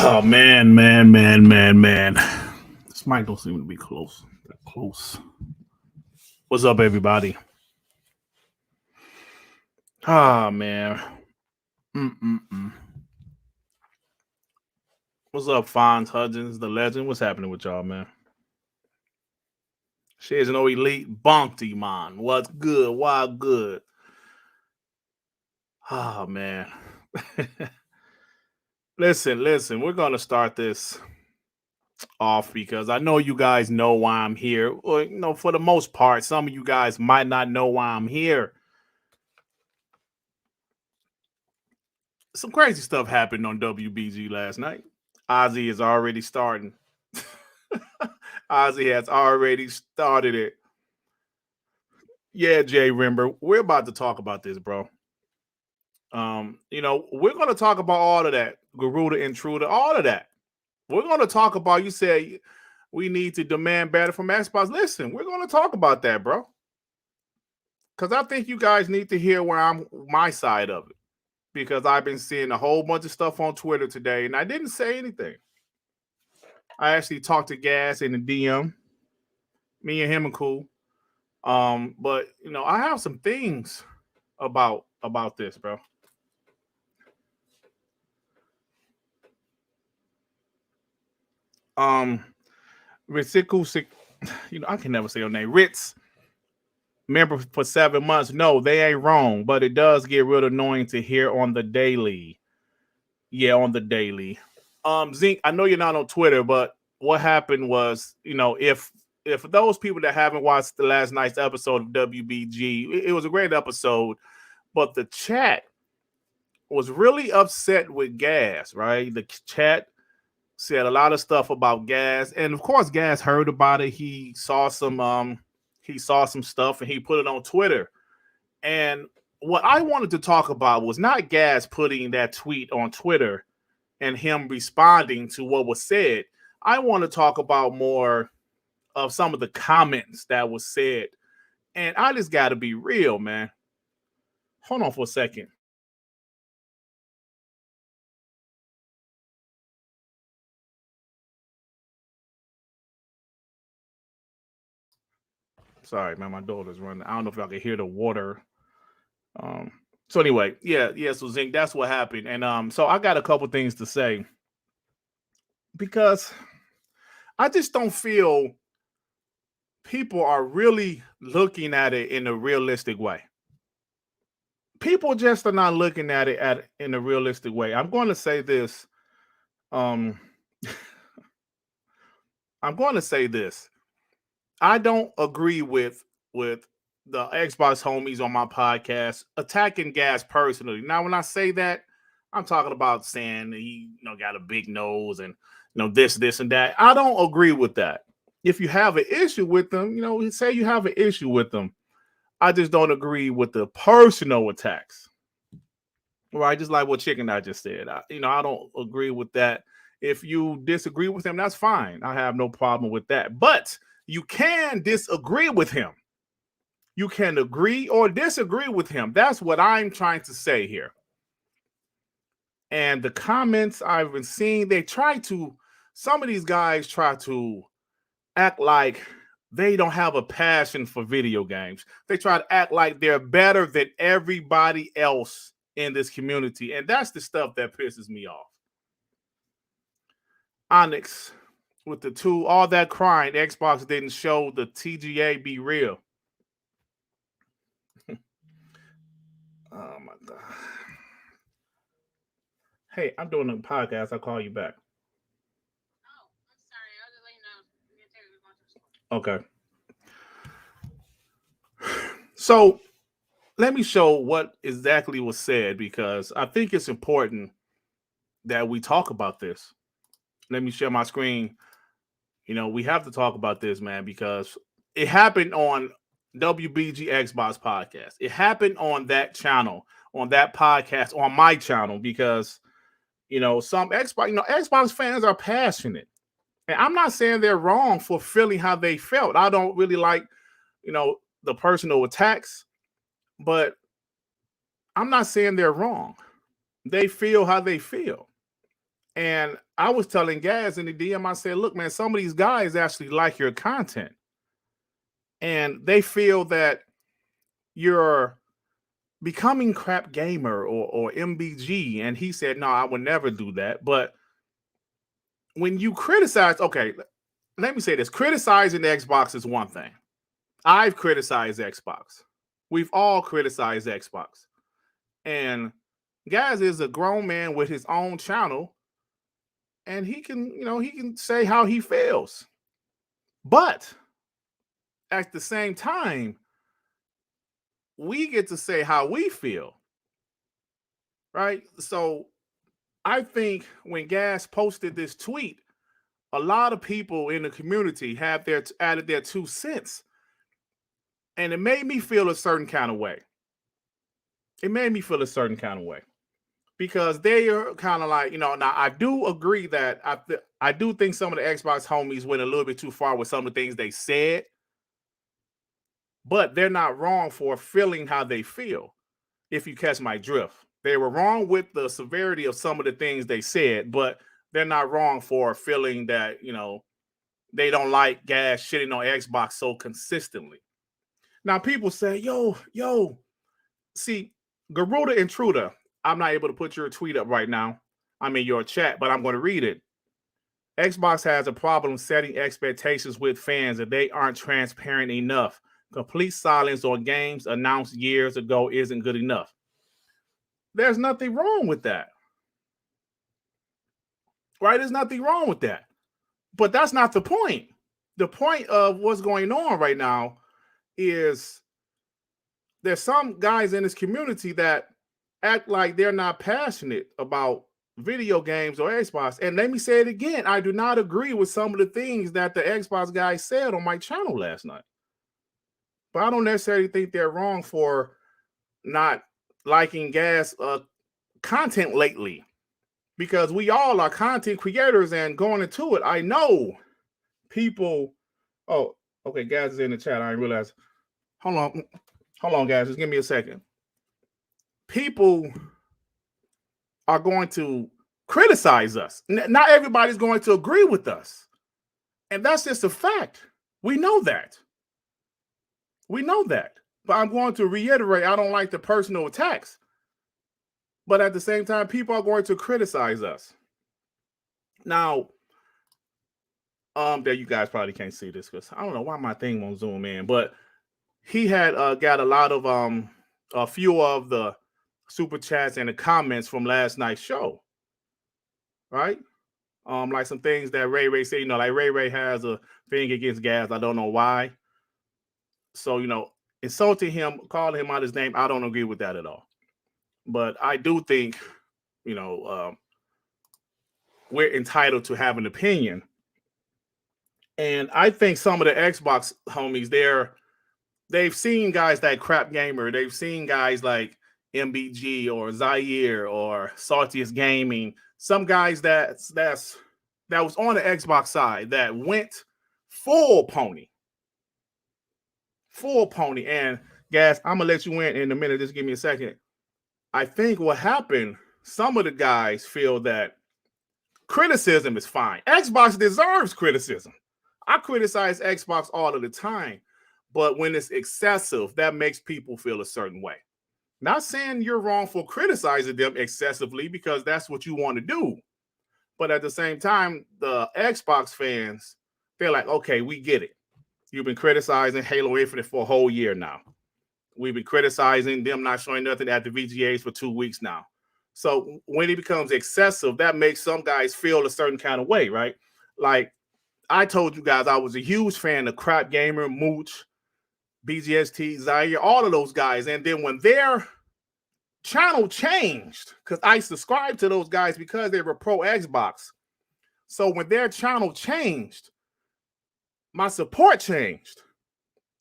Oh, man. This mic don't seem to be close. That close. What's up, everybody? Ah, man. What's up, Fonz Hudgens, the legend? What's happening with y'all, man? Shares no elite bunkty, man. What's good? Why good? Oh, man. Listen. We're going to start this off because I know you guys know why I'm here. Or, for the most part, some of you guys might not know why I'm here. Some crazy stuff happened on WBG last night. Ozzy is already starting. Ozzy has already started it. Yeah, Jay Rimber, we're about to talk about this, bro. We're going to talk about all of that. Garuda Intruder, all of that. We're going to talk about, you say we need to demand better from Xbox. Listen, we're going to talk about that, bro. Because I think you guys need to hear my side of it. Because I've been seeing a whole bunch of stuff on Twitter today, and I didn't say anything. I actually talked to Gas in the DM. Me and him are cool. But I have some things about this, bro. Ritziku, I can never say your name. Ritz, member for 7 months. No, they ain't wrong, but it does get real annoying to hear on the daily. Yeah, on the daily. Zink, I know you're not on Twitter, but what happened was, if those people that haven't watched the last night's episode of WBG, it was a great episode, but the chat was really upset with Gas, right? The chat said a lot of stuff about Gas, and of course, Gas heard about it. He saw some stuff, and he put it on Twitter. And what I wanted to talk about was not Gas putting that tweet on Twitter and him responding to what was said. I want to talk about more of some of the comments that was said. And I just got to be real, man. Hold on for a second. Sorry, man, my daughter's running. I don't know if y'all can hear the water. So anyway, so Zink, that's what happened. And so I got a couple things to say. Because I just don't feel people are really looking at it in a realistic way. People just are not looking at it in a realistic way. I'm going to say this. I'm going to say this. I don't agree with the Xbox homies on my podcast attacking Gas personally. Now, when I say that, I'm talking about saying he got a big nose and this and that. I don't agree with that. If you have an issue with them, say you have an issue with them. I just don't agree with the personal attacks. Right? Just like what Chicken I just said. I don't agree with that. If you disagree with him, that's fine. I have no problem with that. But you can disagree with him. You can agree or disagree with him. That's what I'm trying to say here. And the comments I've been seeing, some of these guys try to act like they don't have a passion for video games. They try to act like they're better than everybody else in this community. And that's the stuff that pisses me off. Onyx, with the all that crying, Xbox didn't show the TGA be real. Oh my God. Hey, I'm doing a podcast. I'll call you back. Oh, I'm sorry. I'll just let you know. Okay. So let me show what exactly was said, because I think it's important that we talk about this. let me share my screen. We have to talk about this, man, because it happened on WBG Xbox Podcast. It happened on that channel, on that podcast, on my channel, because some Xbox fans are passionate. And I'm not saying they're wrong for feeling how they felt. I don't really like, the personal attacks, but I'm not saying they're wrong. They feel how they feel. And I was telling Gaz in the DM, I said, look, man, some of these guys actually like your content. And they feel that you're becoming crap gamer or MBG. And he said, no, I would never do that. But when you criticize, okay, let me say this. Criticizing the Xbox is one thing. I've criticized Xbox. We've all criticized Xbox. And Gaz is a grown man with his own channel. And he can say how he feels. But at the same time, we get to say how we feel. Right? So I think when Gaz posted this tweet, a lot of people in the community have added their 2 cents. And it made me feel a certain kind of way. Because they are kind of like, now I do agree that I do think some of the Xbox homies went a little bit too far with some of the things they said. But they're not wrong for feeling how they feel, if you catch my drift. They were wrong with the severity of some of the things they said, but they're not wrong for feeling that, they don't like Gaz shitting on Xbox so consistently. Now, people say, yo, see, Garuda Intruder, I'm not able to put your tweet up right now. I'm in your chat, but I'm going to read it. Xbox has a problem setting expectations with fans that they aren't transparent enough. Complete silence on games announced years ago isn't good enough. There's nothing wrong with that. Right? There's nothing wrong with that. But that's not the point. The point of what's going on right now is there's some guys in this community that act like they're not passionate about video games or Xbox. And let me say it again. I do not agree with some of the things that the Xbox guys said on my channel last night. But I don't necessarily think they're wrong for not liking Gaz content lately. Because we all are content creators, and going into it, I know people. Oh, okay, Gaz is in the chat. I didn't realize. Hold on, guys. Just give me a second. People are going to criticize us. Not everybody's going to agree with us. And that's just a fact. We know that. But I'm going to reiterate, I don't like the personal attacks. But at the same time, people are going to criticize us. Now, there you guys probably can't see this because I don't know why my thing won't zoom in, but he had got a lot of a few of the super chats and the comments from last night's show, right? Like some things that Ray said, like Ray has a thing against Gaz. I don't know why. So, insulting him, calling him out his name, I don't agree with that at all. But I do think, we're entitled to have an opinion. And I think some of the Xbox homies, they've seen guys like Crap Gamer. They've seen guys like MBG or Zaire or Saltiest Gaming. Some guys that was on the Xbox side that went full pony. And Gaz, I'm gonna let you in a minute. Just give me a second. I think what happened, some of the guys feel that criticism is fine. Xbox deserves criticism. I criticize Xbox all of the time, but when it's excessive, that makes people feel a certain way. Not saying you're wrong for criticizing them excessively because that's what you want to do. But at the same time, the Xbox fans, they're like, okay, we get it. You've been criticizing Halo Infinite for a whole year now. We've been criticizing them not showing nothing at the VGAs for 2 weeks now. So when it becomes excessive, that makes some guys feel a certain kind of way, right? Like I told you guys, I was a huge fan of Crap Gamer, Mooch, BGST, Zaire, all of those guys. And then when their channel changed, because I subscribed to those guys because they were pro Xbox. So when their channel changed, my support changed.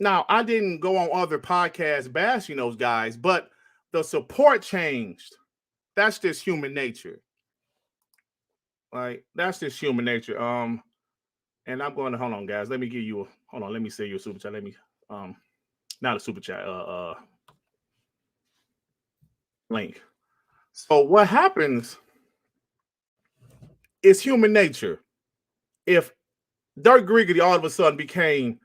Now, I didn't go on other podcasts bashing those guys, but the support changed. That's just human nature. Right? That's just human nature. And I'm going to hold on, guys. Let me give you let me say your super chat. Let me not a super chat, link. So what happens is human nature. If Durt Griggity all of a sudden became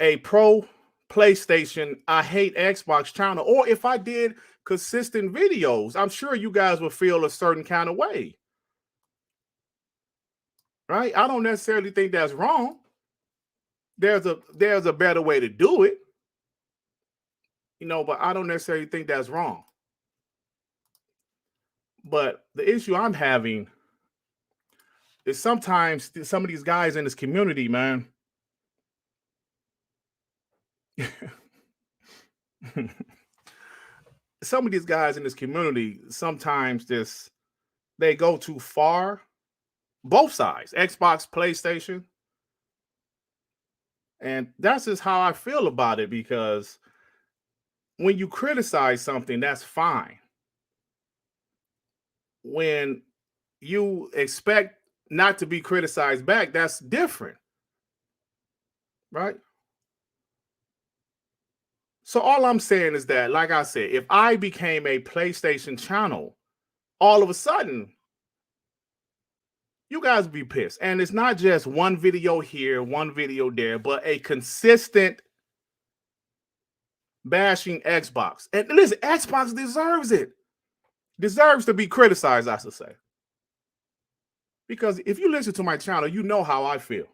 a pro PlayStation, I hate Xbox channel, or if I did consistent videos, I'm sure you guys would feel a certain kind of way. Right? I don't necessarily think that's wrong. There's a better way to do it. But I don't necessarily think that's wrong. But the issue I'm having is sometimes some of these guys in this community, man, some of these guys in this community sometimes they go too far. Both sides, Xbox, PlayStation. And that's just how I feel about it, because when you criticize something, that's fine. When you expect not to be criticized back, that's different. Right? So all I'm saying is that, like I said, if I became a PlayStation channel, all of a sudden, you guys would be pissed. And it's not just one video here, one video there, but a consistent bashing Xbox. And listen, Xbox deserves it. Deserves to be criticized, I should say. Because if you listen to my channel, you know how I feel.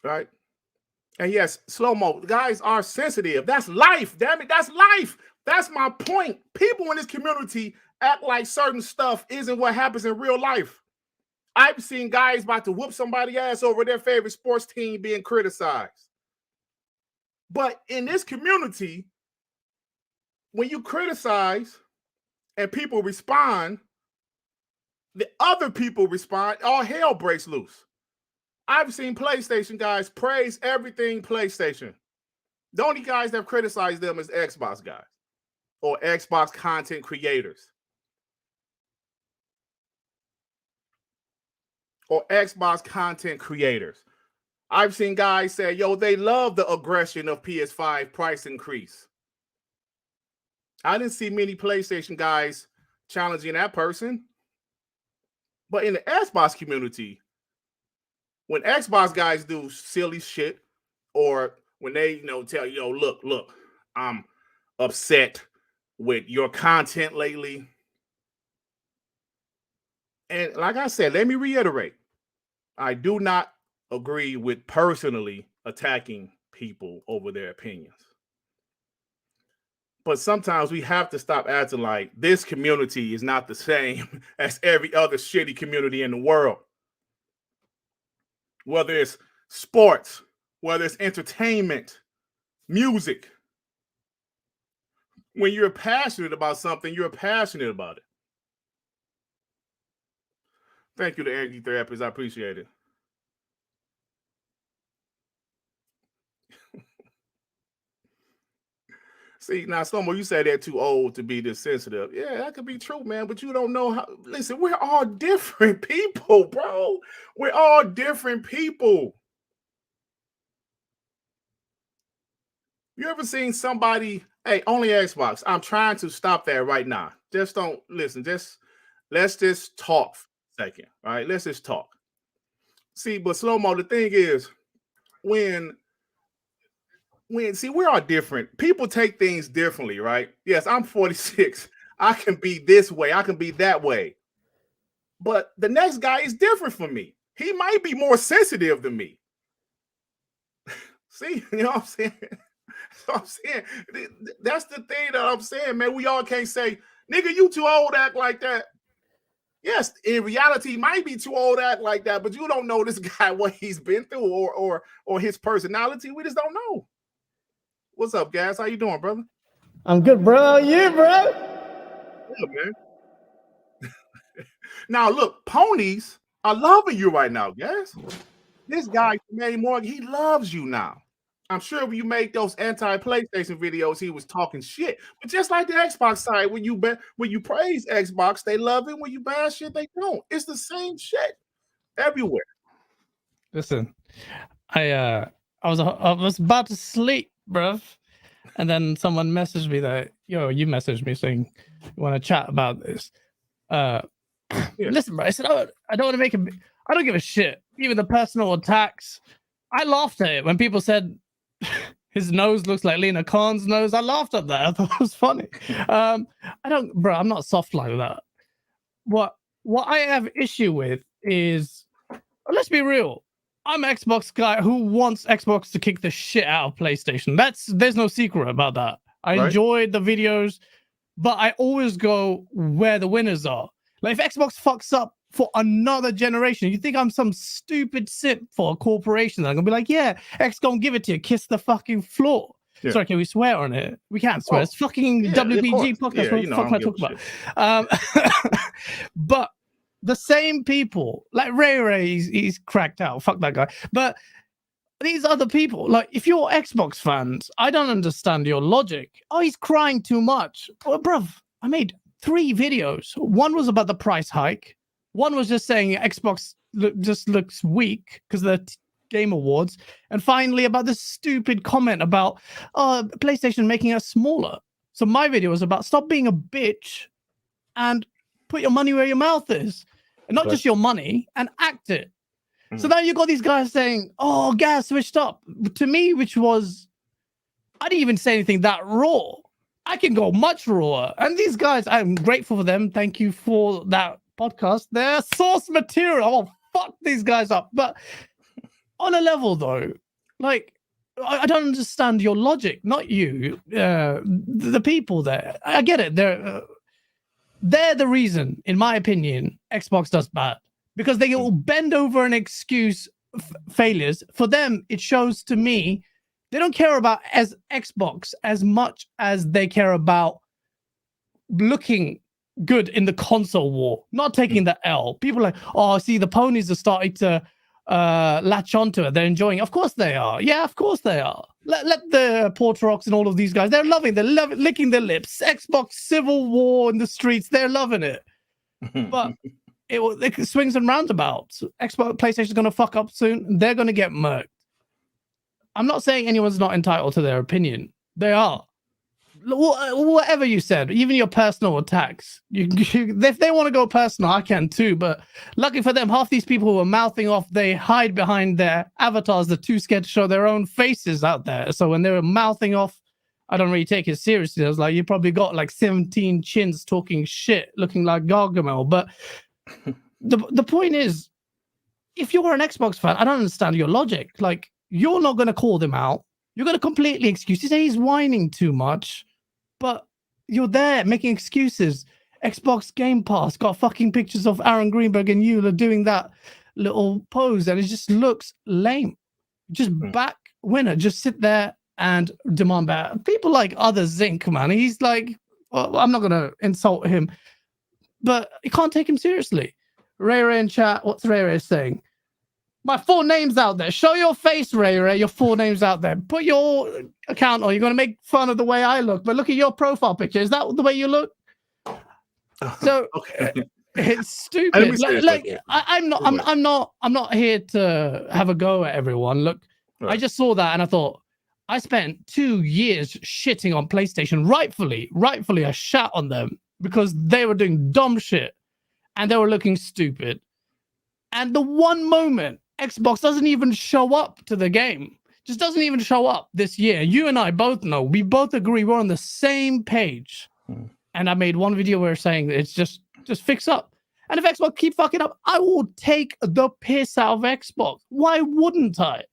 Right? And yes, slow-mo, guys are sensitive. That's life, damn it. That's life. That's my point. People in this community act like certain stuff isn't what happens in real life. I've seen guys about to whoop somebody's ass over their favorite sports team being criticized. But in this community, when you criticize and people respond, the other people respond, all hell breaks loose. I've seen PlayStation guys praise everything PlayStation. The only guys that have criticized them is Xbox guys or Xbox content creators or Xbox content creators. I've seen guys say, yo, they love the aggression of PS5 price increase. I didn't see many PlayStation guys challenging that person. But in the Xbox community, when Xbox guys do silly shit, or when they, tell you, look, I'm upset with your content lately. And like I said, let me reiterate, I do not agree with personally attacking people over their opinions. But sometimes we have to stop acting like this community is not the same as every other shitty community in the world. Whether it's sports, whether it's entertainment, music. When you're passionate about something, you're passionate about it. Thank you to Angie Therapist. I appreciate it. See, now, Slomo, you said they're too old to be this sensitive. Yeah, that could be true, man, but you don't know how. Listen, we're all different people, bro. We're all different people. You ever seen somebody, hey, only Xbox? I'm trying to stop that right now. Just don't listen. Let's just talk for a second, all right? Let's just talk. See, but Slomo, the thing is, when we're all different. People take things differently, right? Yes, I'm 46. I can be this way. I can be that way. But the next guy is different from me. He might be more sensitive than me. See, you know what I'm saying? That's the thing that I'm saying, man. We all can't say, nigga, you too old to act like that. Yes, in reality, he might be too old to act like that, but you don't know this guy, what he's been through or his personality. We just don't know. What's up, guys? How you doing, brother? I'm good, bro. You, bro? Good, man. Now look, ponies are loving you right now, guys. This guy, Manny Morgan, he loves you now. I'm sure when you make those anti-PlayStation videos, he was talking shit. But just like the Xbox side, when you praise Xbox, they love it. When you bash shit, they don't. It's the same shit everywhere. Listen, I was about to sleep, bruv, and then someone messaged me that you messaged me saying you want to chat about this. Listen, bro, I said I don't want to make a. I don't give a shit. Even the personal attacks, I laughed at it when people said his nose looks like Lena Khan's nose. I laughed at that. I thought it was funny. I'm not soft like that. What I have issue with is, let's be real. I'm an Xbox guy who wants Xbox to kick the shit out of PlayStation. There's no secret about that. I enjoyed the videos, but I always go where the winners are. Like if Xbox fucks up for another generation, you think I'm some stupid simp for a corporation that I'm gonna be like, yeah, X gonna give it to you, kiss the fucking floor. Yeah. Sorry, can we swear on it? We can't swear. It's fucking WBG podcast. What the fuck am I talking about? But the same people, like Ray, he's cracked out. Fuck that guy. But these other people, like if you're Xbox fans, I don't understand your logic. Oh, he's crying too much. Well, bruv, I made 3 videos. One was about the price hike. One was just saying Xbox just looks weak because of the Game Awards. And finally about this stupid comment about PlayStation making us smaller. So my video was about stop being a bitch and put your money where your mouth is. And not just your money, and act it. So now you got these guys saying, oh, gas switched up. To me, which was, I didn't even say anything that raw. I can go much rawer. And these guys, I'm grateful for them. Thank you for that podcast. Their source material. Oh, fuck these guys up. But on a level, though, like, I don't understand your logic. Not you. The people there. I get it. They're the reason, in my opinion, Xbox does bad. Because they will bend over and excuse failures. For them, it shows to me they don't care about as Xbox as much as they care about looking good in the console war, not taking the L. People are like, oh, see, the ponies are starting to latch onto it. They're enjoying it. Of course they are. Yeah, of course they are. Let the Portorox and all of these guys, they're licking their lips. Xbox Civil War in the streets, they're loving it. But it swings and roundabouts. PlayStation's going to fuck up soon. They're going to get murked. I'm not saying anyone's not entitled to their opinion. They are. Whatever you said, even your personal attacks. If they want to go personal, I can too. But lucky for them, half these people who are mouthing off, they hide behind their avatars. They're too scared to show their own faces out there. So when they're mouthing off, I don't really take it seriously. I was like, you probably got like 17 chins talking shit, looking like Gargamel. But the point is, if you're an Xbox fan, I don't understand your logic. Like, you're not going to call them out. You're going to completely excuse. You say he's whining too much, but you're there making excuses. Xbox Game Pass got fucking pictures of Aaron Greenberg and you doing that little pose, and it just looks lame. Just back winner. Just sit there and demand better. People like other Zinc, man. He's like, well, I'm not going to insult him, but you can't take him seriously. Ray in chat, what's Ray saying? My full name's out there. Show your face, Ray. Your full name's out there. Put your account on. You're going to make fun of the way I look, but look at your profile picture. Is that the way you look? So it's stupid. I'm not here to have a go at everyone. Look, I just saw that and I thought, I spent 2 years shitting on PlayStation. Rightfully, I shat on them because they were doing dumb shit and they were looking stupid. And the one moment Xbox doesn't even show up to the game, just doesn't even show up this year. You and I both know, we both agree we're on the same page. And I made one video where saying it's just fix up. And if Xbox keep fucking up, I will take the piss out of Xbox. Why wouldn't I?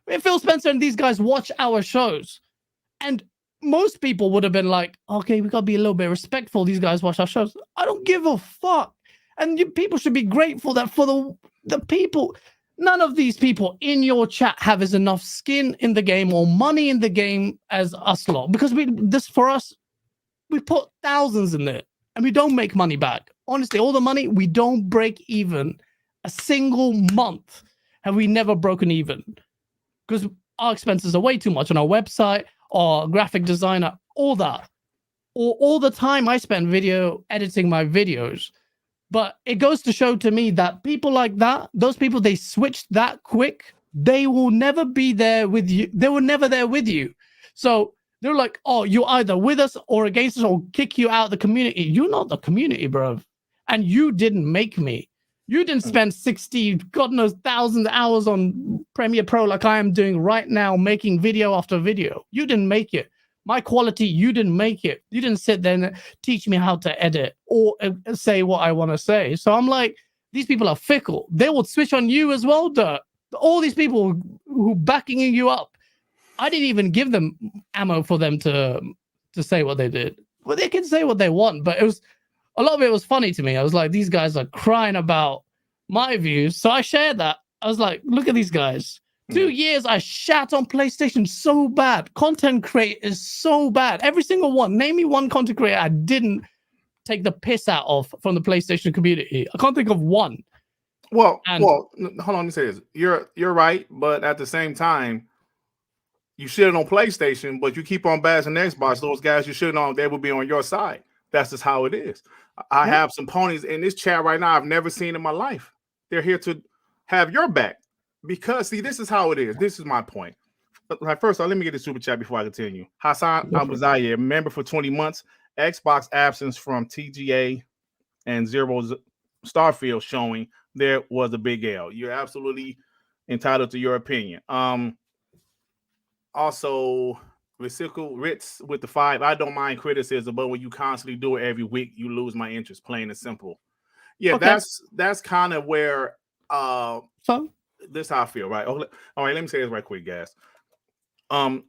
If Phil Spencer and these guys watch our shows, and most people would have been like, okay, we got to be a little bit respectful. These guys watch our shows. I don't give a fuck. And people should be grateful that for the people, none of these people in your chat have as enough skin in the game or money in the game as us lot. Because we put thousands in it and we don't make money back. honestly, all the money, we don't break even. A single month have we never broken even, because our expenses are way too much on our website, our graphic designer, all that. Or all the time I spend video editing my videos. But it goes to show to me that people like that, those people, they switch that quick, they will never be there with you. They were never there with you. So they're like, oh, you're either with us or against us, or kick you out of the community. You're not the community, bro. And you didn't make me. You didn't spend 60, God knows, thousands of hours on Premiere Pro like I am doing right now, making video after video. You didn't make it. My quality, you didn't make it. You didn't sit there and teach me how to edit or say what I want to say. So I'm like, these people are fickle. They will switch on you as well, Durt. All these people who backing you up, I didn't even give them ammo for them to say what they did. Well, they can say what they want, but it was a lot of it was funny to me. I was like, these guys are crying about my views. So I shared that. I was like, look at these guys. 2 years I shat on PlayStation so bad. Content creators so bad. Every single one. Name me one content creator I didn't take the piss out of from the PlayStation community. I can't think of one. Well, hold on. Let me say this. You're right, but at the same time, you shit on PlayStation, but you keep on bashing Xbox. Those guys you shit on, they will be on your side. That's just how it is. I have some ponies in this chat right now I've never seen in my life. They're here to have your back. Because, see, this is how it is. This is my point. Like, first of all, let me get the super chat before I continue. Hassan Abuzaye, member for 20 months. Xbox absence from TGA and Zero's Starfield showing there was a big L. You're absolutely entitled to your opinion. Also, Reciprocal Ritz with the 5. I don't mind criticism, but when you constantly do it every week, you lose my interest, plain and simple. Yeah, okay. That's kind of where this is how I feel, right? All right, let me say this right quick, guys.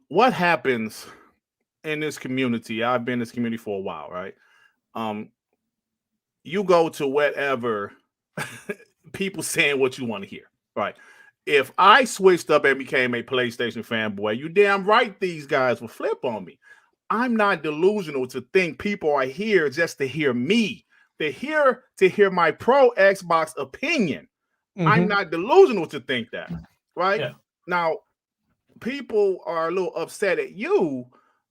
What happens in this community? I've been in this community for a while, right? You go to whatever people saying what you want to hear, right? If I switched up and became a PlayStation fanboy, you damn right these guys will flip on me. I'm not delusional to think people are here just to hear me. They're here to hear my pro Xbox opinion. Mm-hmm. I'm not delusional to think that, right? Yeah. Now, people are a little upset at you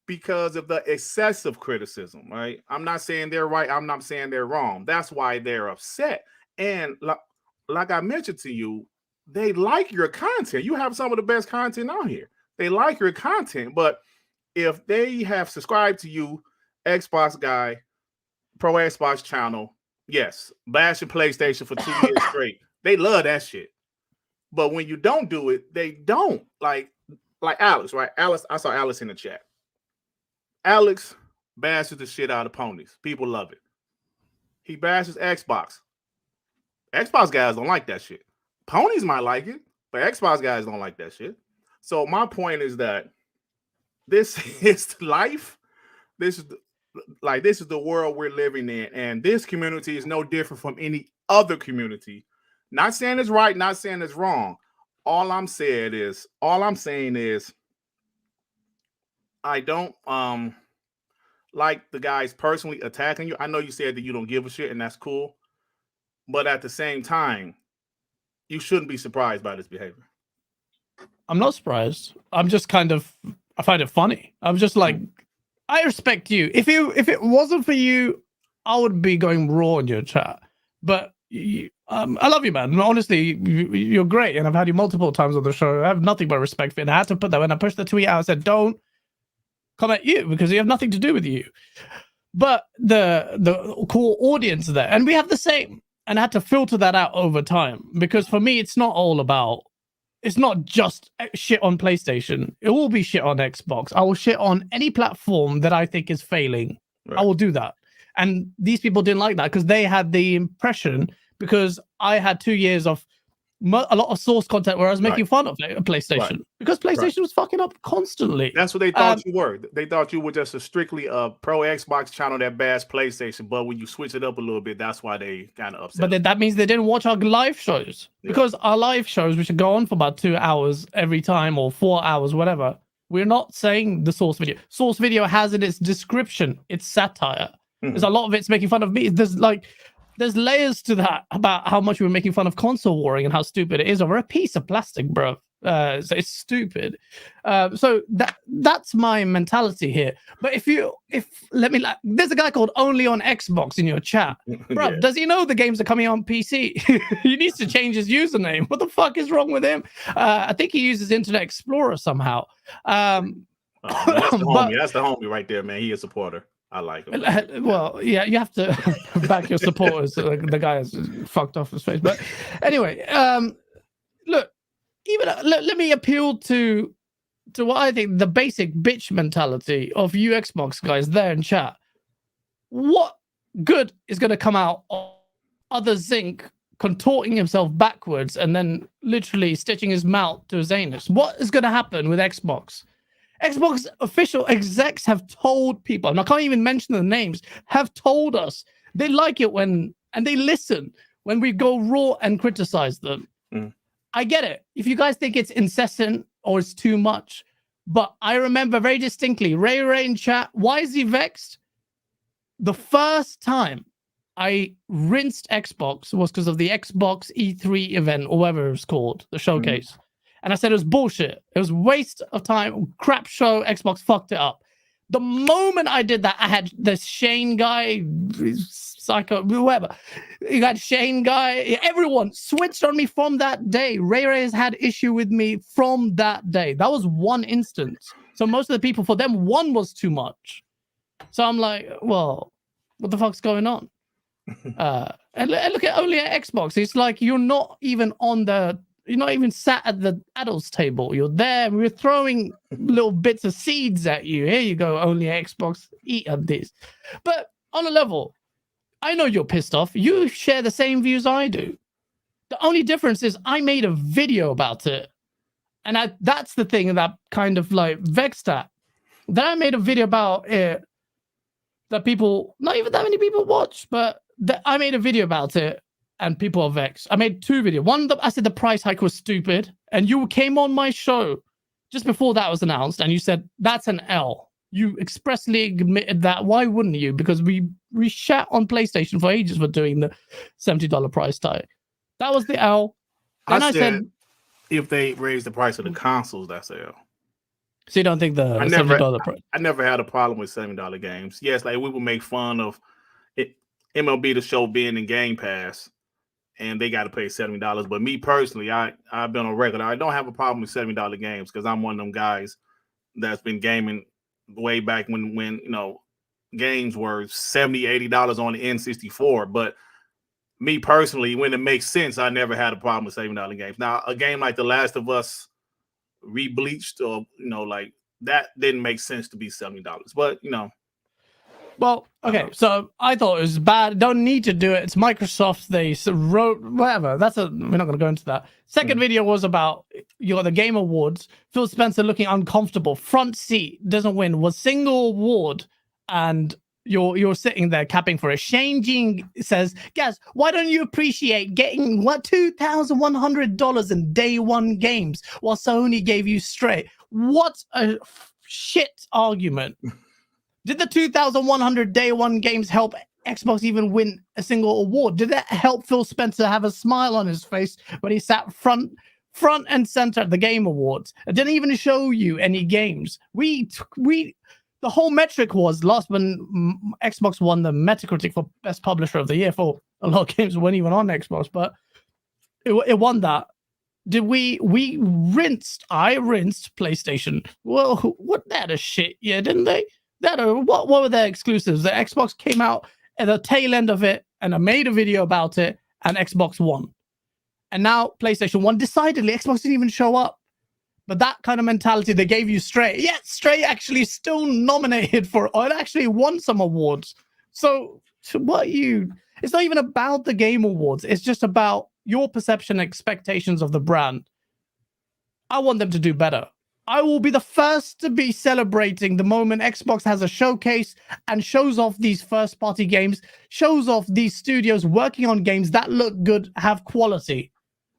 because of the excessive criticism, right? I'm not saying they're right. I'm not saying they're wrong. That's why they're upset. And like I mentioned to you, they like your content. You have some of the best content out here. They like your content. But if they have subscribed to you, Xbox guy, Pro Xbox channel, yes, bashing PlayStation for 2 years straight. They love that shit. But when you don't do it, they don't. Like Alex, right? Alex, I saw Alex in the chat. Alex bashes the shit out of ponies. People love it. He bashes Xbox. Xbox guys don't like that shit. Ponies might like it, but Xbox guys don't like that shit. So my point is that this is life. This is the world we're living in. And this community is no different from any other community. Not saying it's right, not saying it's wrong. All I'm saying is I don't like the guys personally attacking you. I know you said that you don't give a shit, and that's cool. But at the same time, you shouldn't be surprised by this behavior. I'm not surprised. I'm just I find it funny. I'm just like, I respect you. If it wasn't for you, I would be going raw in your chat. But I love you, man. Honestly, you're great, and I've had you multiple times on the show. I have nothing but respect for it. And I had to put that when I pushed the tweet out. I said, "Don't come at you because you have nothing to do with you." But the core audience there, and we have the same. And I had to filter that out over time because for me, it's not just shit on PlayStation. It will be shit on Xbox. I will shit on any platform that I think is failing. Right. I will do that. And these people didn't like that because they had the impression, because I had 2 years of a lot of source content where I was making fun of PlayStation because PlayStation was fucking up constantly. That's what they thought you were. They thought you were just strictly a pro Xbox channel that bashed PlayStation. But when you switch it up a little bit, that's why they kind of upset. But then that means they didn't watch our live shows because our live shows, which go on for about 2 hours every time or 4 hours, whatever. We're not saying the source video. Source video has in its description, it's satire. Mm-hmm. There's a lot of it's making fun of me. There's like there's layers to that about how much we're making fun of console warring and how stupid it is over a piece of plastic, bro. So it's stupid. So that's my mentality here. But there's a guy called Only on Xbox in your chat, bro. Yeah. Does he know the games are coming on PC? He needs to change his username. What the fuck is wrong with him? I think he uses Internet Explorer somehow. That's the homie. That's the homie right there, man. He a supporter. I like him. Well, yeah, you have to back your supporters. The guy is fucked off his face. But anyway, look. Even let me appeal to what I think the basic bitch mentality of you Xbox guys there in chat. What good is going to come out of other Zinc contorting himself backwards and then literally stitching his mouth to his anus? What is going to happen with Xbox? Xbox official execs have told people, and I can't even mention the names, have told us they like it and they listen when we go raw and criticize them. I get it. If you guys think it's incessant or it's too much, but I remember very distinctly, Ray in chat, why is he vexed? The first time I rinsed Xbox was because of the Xbox E3 event, or whatever it was called, the showcase. And I said it was bullshit. It was waste of time, crap show. Xbox fucked it up. The moment I did that, I had the Shane guy, psycho, whoever. You got Shane guy. Everyone switched on me from that day. Ray has had issue with me from that day. That was one instance. So most of the people, for them, one was too much. So I'm like, well, what the fuck's going on? And look at only at Xbox. It's like you're not even sat at the adults table. You're there. We're throwing little bits of seeds at you. Here you go. Only Xbox. Eat of this. But on a level, I know you're pissed off. You share the same views I do. The only difference is I made a video about it. And that's the thing that kind of like vexed at. Then I made a video about it that people, not even that many people watch, but I made a video about it. And people are vexed. I made two videos. One, I said the price hike was stupid. And you came on my show just before that was announced. And you said, that's an L. You expressly admitted that. Why wouldn't you? Because we shat on PlayStation for ages for doing the $70 price tag. That was the L. Then I said if they raise the price of the consoles, that's an L. So you don't think the $70 price? I never had a problem with $70 games. Yes, like we would make fun of it, MLB The Show being in Game Pass. And they got to pay $70. But me personally, I've been on record. I don't have a problem with $70 games because I'm one of them guys that's been gaming way back when games were $70, $80 on the N64. But me personally, when it makes sense, I never had a problem with $70 games. Now, a game like The Last of Us rebleached or like that didn't make sense to be $70. But Well, okay, so I thought it was bad. Don't need to do it. It's Microsoft. They wrote whatever. We're not going to go into that. Second video was about the Game Awards. Phil Spencer looking uncomfortable. Front seat doesn't win. Was single award, and you're sitting there capping for it. Shane Jean says, "Guys, why don't you appreciate getting $2,100 in day one games while Sony gave you straight?" What a shit argument. Did the 2,100 day one games help Xbox even win a single award? Did that help Phil Spencer have a smile on his face when he sat front and center at the Game Awards? It didn't even show you any games. The whole metric was last when Xbox won the Metacritic for Best Publisher of the Year for a lot of games weren't even on Xbox, but it won that. Did we rinsed PlayStation? Well, what that a shit, yeah, didn't they? What were their exclusives? The Xbox came out at the tail end of it, and I made a video about it, and Xbox won. And now PlayStation won. Decidedly, Xbox didn't even show up. But that kind of mentality they gave you Stray. Yeah, Stray actually still nominated for, or it actually won some awards. So what it's not even about the Game Awards. It's just about your perception and expectations of the brand. I want them to do better. I will be the first to be celebrating the moment Xbox has a showcase and shows off these first-party games, shows off these studios working on games that look good, have quality.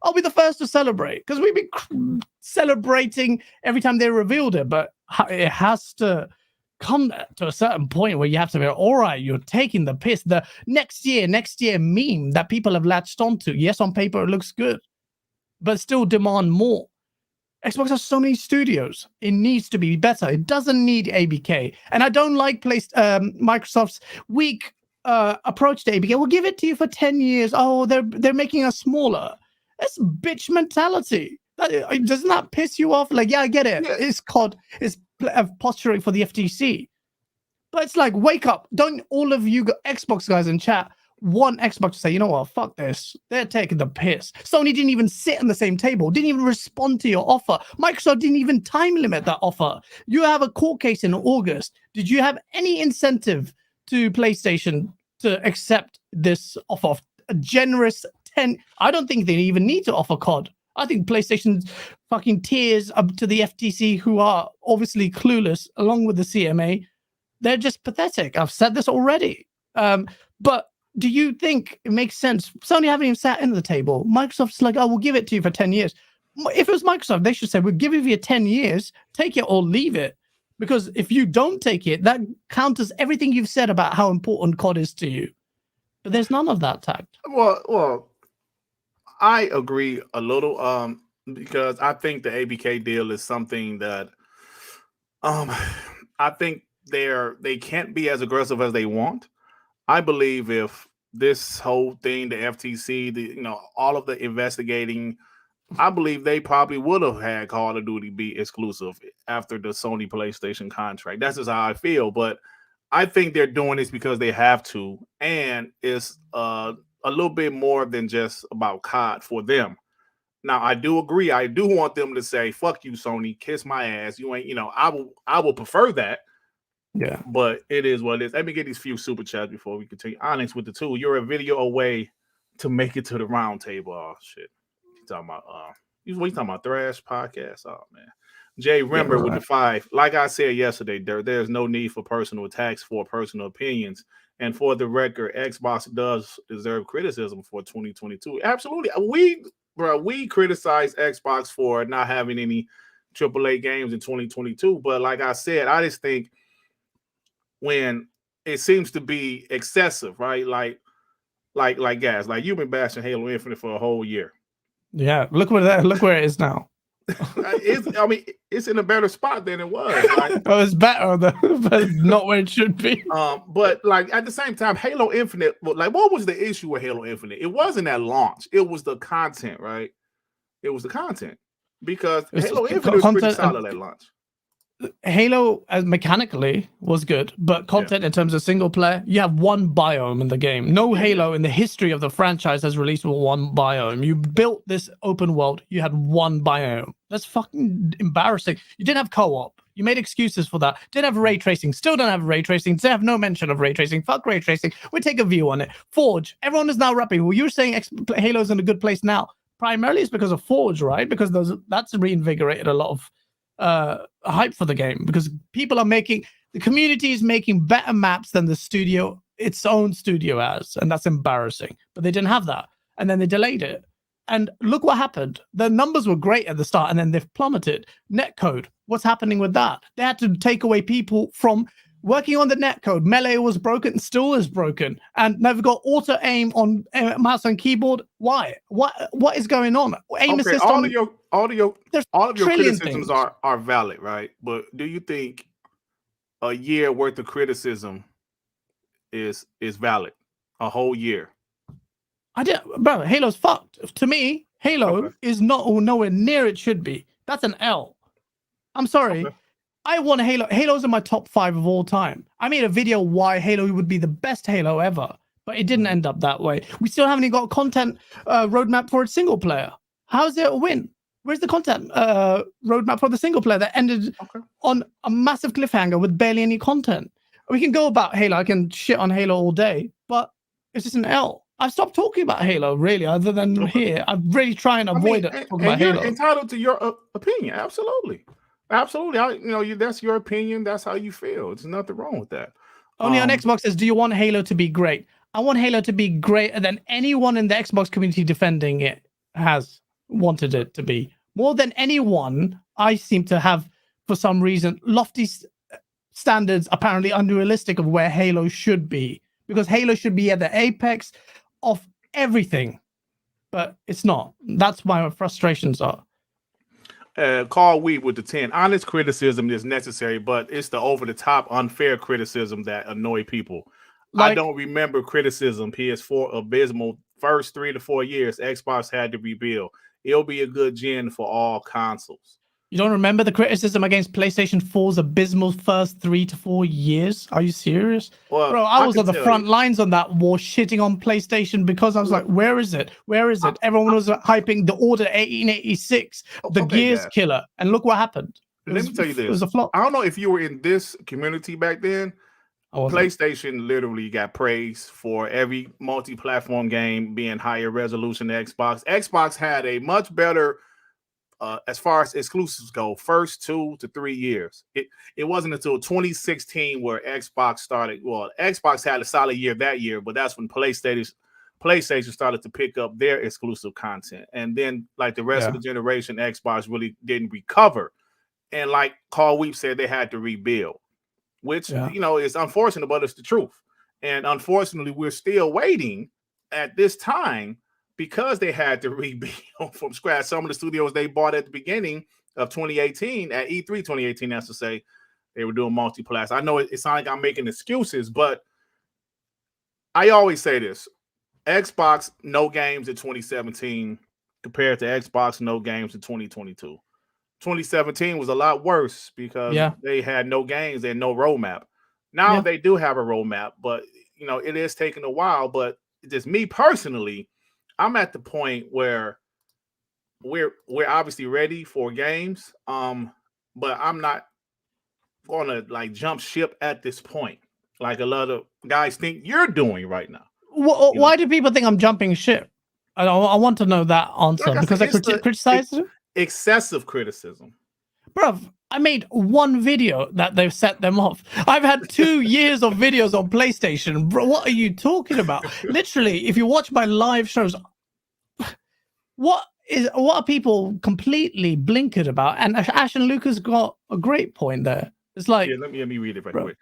I'll be the first to celebrate because we've been celebrating every time they revealed it, but it has to come to a certain point where you have to be, all right, you're taking the piss. The next year meme that people have latched onto. Yes, on paper it looks good, but still demand more. Xbox has so many studios. It needs to be better. It doesn't need ABK. And I don't like Microsoft's weak approach to ABK. We'll give it to you for 10 years. Oh, they're making us smaller. That's bitch mentality. Doesn't that piss you off? Like, yeah, I get it. Yeah. It's COD. It's posturing for the FTC. But it's like, wake up. Don't all of you Xbox guys in chat want Xbox to say, you know what, fuck this. They're taking the piss. Sony didn't even sit on the same table, didn't even respond to your offer. Microsoft didn't even time limit that offer. You have a court case in August. Did you have any incentive to PlayStation to accept this offer of a generous 10? I don't think they even need to offer COD. I think PlayStation's fucking tears up to the FTC, who are obviously clueless, along with the CMA. They're just pathetic. I've said this already. But do you think it makes sense? Sony haven't even sat in the table. Microsoft's like, oh, we'll give it to you for 10 years. If it was Microsoft, they should say, we'll give you 10 years, take it or leave it. Because if you don't take it, that counters everything you've said about how important COD is to you. But there's none of that tact. Well, I agree a little, because I think the ABK deal is something that I think they can't be as aggressive as they want. I believe if this whole thing, the FTC, all of the investigating, I believe they probably would have had Call of Duty be exclusive after the Sony PlayStation contract. That's just how I feel. But I think they're doing this because they have to, and it's a little bit more than just about COD for them. Now, I do agree. I do want them to say, "Fuck you, Sony, kiss my ass." You ain't, I will prefer that. Yeah, but it is what it is. Let me get these few super chats before we continue. Onyx with the 2. You're a video away to make it to the round table. Oh shit! You talking about you talking about Thrash Podcast? Oh man. Jay Rember with the 5. Like I said yesterday, there's no need for personal attacks for personal opinions. And for the record, Xbox does deserve criticism for 2022. Absolutely. We criticize Xbox for not having any AAA games in 2022. But like I said, I just think when it seems to be excessive, right? Like guys, like you've been bashing Halo Infinite for a whole year. Yeah, look where it is now. It's in a better spot than it was. Right? Oh, it's better, but not where it should be. But like at the same time, Halo Infinite, like what was the issue with Halo Infinite? It wasn't at launch. It was the content, right? It was the content because Halo Infinite was pretty solid at launch. Halo mechanically was good, but content in terms of single player, you have one biome in the game. No Halo in the history of the franchise has released one biome. You built this open world, you had one biome. That's fucking embarrassing. You didn't have co-op. You made excuses for that. Didn't have ray tracing. Still don't have ray tracing. Still have no mention of ray tracing. Fuck ray tracing. We take a view on it. Forge. Everyone is now rapping. Well, you're saying Halo's in a good place now. Primarily it's because of Forge, right? Because that's reinvigorated a lot of hype for the game, because the community is making better maps than the studio, its own studio has, and that's embarrassing. But they didn't have that, and then they delayed it. And look what happened. The numbers were great at the start, and then they've plummeted. Netcode, what's happening with that? They had to take away people from working on the netcode. Melee was broken, still is broken, and they've got auto aim on mouse and keyboard. Why? What is going on? Aim assist. All of your criticisms are valid, right? But do you think a year worth of criticism is valid? A whole year? Bro, Halo's fucked. To me, Halo is nowhere near it should be. That's an L. I'm sorry. Okay. I want Halo. Halo's in my top 5 of all time. I made a video why Halo would be the best Halo ever, but it didn't end up that way. We still haven't got content roadmap for a single player. How's it a win? Where's the content roadmap for the single player that ended on a massive cliffhanger with barely any content? We can go about Halo. I can shit on Halo all day, but it's just an L. I've stopped talking about Halo, really, other than here. I'm really trying to avoid talking about Halo. You're entitled to your opinion. Absolutely. Absolutely. That's your opinion. That's how you feel. There's nothing wrong with that. Only on Xbox says, do you want Halo to be great? I want Halo to be greater than anyone in the Xbox community defending it has wanted it to be. More than anyone, I seem to have, for some reason, lofty standards apparently unrealistic of where Halo should be, because Halo should be at the apex of everything, but it's not. That's my frustrations are. Carl Weed with the 10. Honest criticism is necessary, but it's the over-the-top, unfair criticism that annoy people. I don't remember criticism PS4 abysmal first 3 to 4 years. Xbox had to rebuild. It'll be a good gen for all consoles. You don't remember the criticism against PlayStation 4's abysmal first 3 to 4 years? Are you serious? Well, bro, I was on the front lines on that war, shitting on PlayStation because I was like, where is it? Where is it? Everyone was hyping the Order 1886, the Gears killer. And look what happened. Let me tell you this. It was a flop. I don't know if you were in this community back then. PlayStation literally got praised for every multi-platform game being higher resolution than Xbox. Xbox had a much better, as far as exclusives go, first 2 to 3 years. It wasn't until 2016 where Xbox started. Well, Xbox had a solid year that year, but that's when PlayStation started to pick up their exclusive content. And then, like the rest of the generation, Xbox really didn't recover. And like Carl Weep said, they had to rebuild. Which, is unfortunate, but it's the truth. And unfortunately, we're still waiting at this time because they had to rebuild from scratch. Some of the studios they bought at the beginning of 2018, at E3 2018, that's to say, they were doing multi-class. I know it sounds like I'm making excuses, but I always say this. Xbox, no games in 2017 compared to Xbox, no games in 2022. 2017 was a lot worse because they had no games and no roadmap. Now they do have a roadmap, but it is taking a while. But just me personally, I'm at the point where we're obviously ready for games, but I'm not gonna like jump ship at this point, like a lot of guys think you're doing right now. Why do people think I'm jumping ship? I want to know that answer because I criticized it. Excessive criticism. Bruv, I made one video that they've set them off. I've had 2 years of videos on PlayStation. Bro, what are you talking about? Literally, if you watch my live shows, what are people completely blinkered about? And Ash and Luca's got a great point there. It's like, let me read it right quick.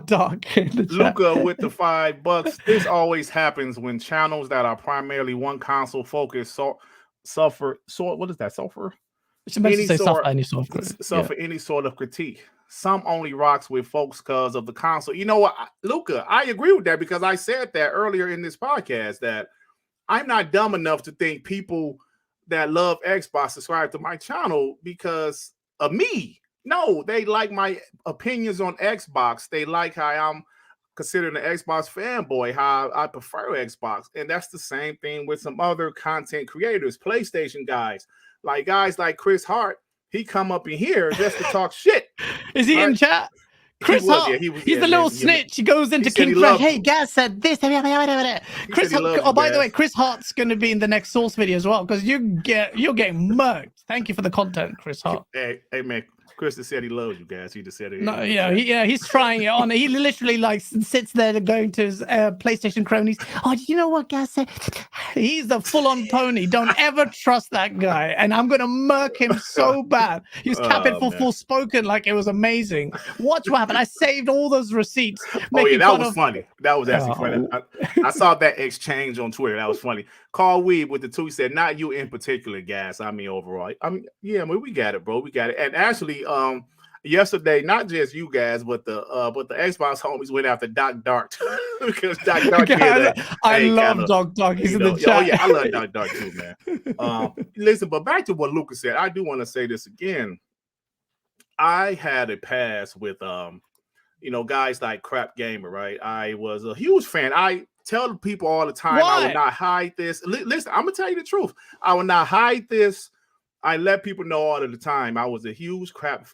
Dark. Luca with the $5. This always happens when channels that are primarily one console focused suffer. What is that? Suffer any sort of critique. Some only rocks with folks because of the console. You know what, Luca? I agree with that because I said that earlier in this podcast that I'm not dumb enough to think people that love Xbox subscribe to my channel because of me. No, they like my opinions on Xbox. They like how I'm considered an Xbox fanboy, how I prefer Xbox. And that's the same thing with some other content creators, PlayStation guys like Chris Hart. He come up in here just to talk shit. Is he in chat? Chris Hart, he's the little snitch. He goes into King Fresh. Hey, Gaz said this. Chris, by the way, Chris Hart's going to be in the next Source video as well because you're getting murked. Thank you for the content, Chris Hart. Hey, man. Chris said he loves you guys. He just said it. No, he's trying it on. He literally sits there going to his PlayStation cronies. Oh, do you know what Gaz said? He's the full-on pony. Don't ever trust that guy. And I'm gonna murk him so bad. He was capping for Forspoken like it was amazing. Watch what happened. I saved all those receipts. Oh yeah, that was funny. That was actually funny. I saw that exchange on Twitter. That was funny. Carl Weeb with the 2 said, "Not you in particular, Gas. I mean overall. We got it, bro. We got it." And actually, yesterday, not just you guys, but the Xbox homies went after Doc Dart because Doc Dart. I love Doc Dart. He's in the chat. Oh yeah, I love Doc Dart too, man. Listen, but back to what Lucas said, I do want to say this again. I had a pass with guys like Crap Gamer, right? I was a huge fan. I tell people all the time, I will not hide this. Listen, I'm gonna tell you the truth. I will not hide this. I let people know all of the time. I was a huge Crap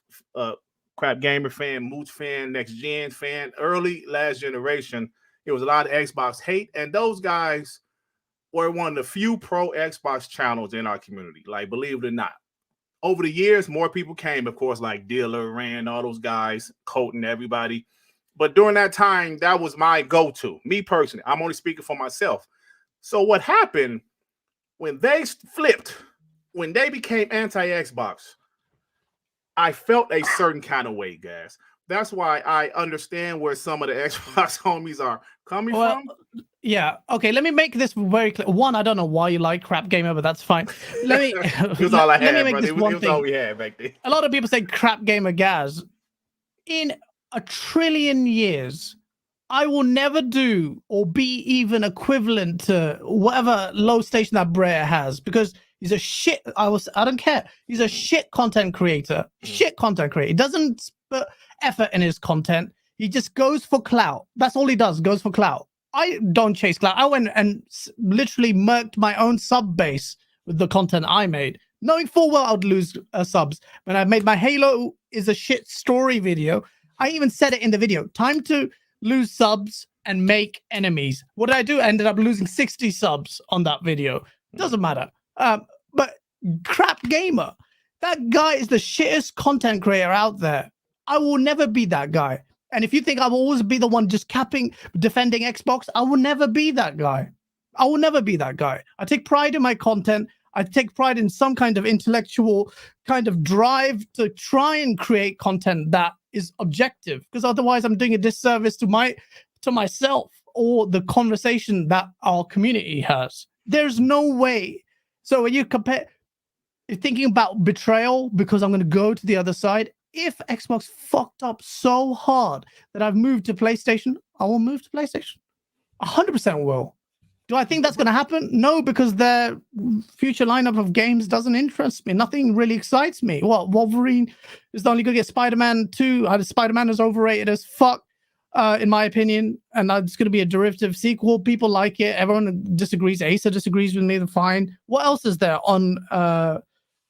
Gamer fan, Mooch fan, Next Gen fan, early last generation. It was a lot of Xbox hate, and those guys were one of the few pro Xbox channels in our community. Like, believe it or not. Over the years, more people came, of course, like Diller, Rand, all those guys, Colton, everybody. But during that time, that was my go-to. Me personally, I'm only speaking for myself. So what happened when they flipped, when they became anti-Xbox, I felt a certain kind of way, guys. that's why I understand where some of the Xbox homies are coming from. Yeah. Okay. Let me make this very clear. One, I don't know why you like Crap Gamer, but that's fine. Let me. It was all I had, make brother. this one it was thing. all we had back then. A lot of people say Crap Gamer Gaz. In a trillion years, I will never do or be even equivalent to whatever low station that Brer has, because he's a shit. I don't care. He's a shit content creator. Shit content creator. He doesn't put effort in his content. He just goes for clout. That's all he does. Goes for clout. I don't chase clout. I went and literally murked my own sub base with the content I made, knowing full well I'd lose subs. When I made my Halo is a shit story video, I even said it in the video. Time to lose subs and make enemies. What did I do? I ended up losing 60 subs on that video. Doesn't matter. But Crap Gamer, that guy is the shittest content creator out there. I will never be that guy. And if you think I will always be the one just defending Xbox, I will never be that guy. I will never be that guy. I take pride in my content. I take pride in some kind of intellectual kind of drive to try and create content that is objective, because otherwise I'm doing a disservice to myself or the conversation that our community has. There's no way. So when you compare, thinking about betrayal, because I'm going to go to the other side, if Xbox fucked up so hard that I've moved to PlayStation, I will move to PlayStation. 100% will. Do I think that's going to happen? No, because their future lineup of games doesn't interest me. Nothing really excites me. What, Wolverine is the only good to get Spider-Man 2. Spider-Man is overrated as fuck, in my opinion. And it's going to be a derivative sequel. People like it. Everyone disagrees. Acer disagrees with me. Fine. What else is there on...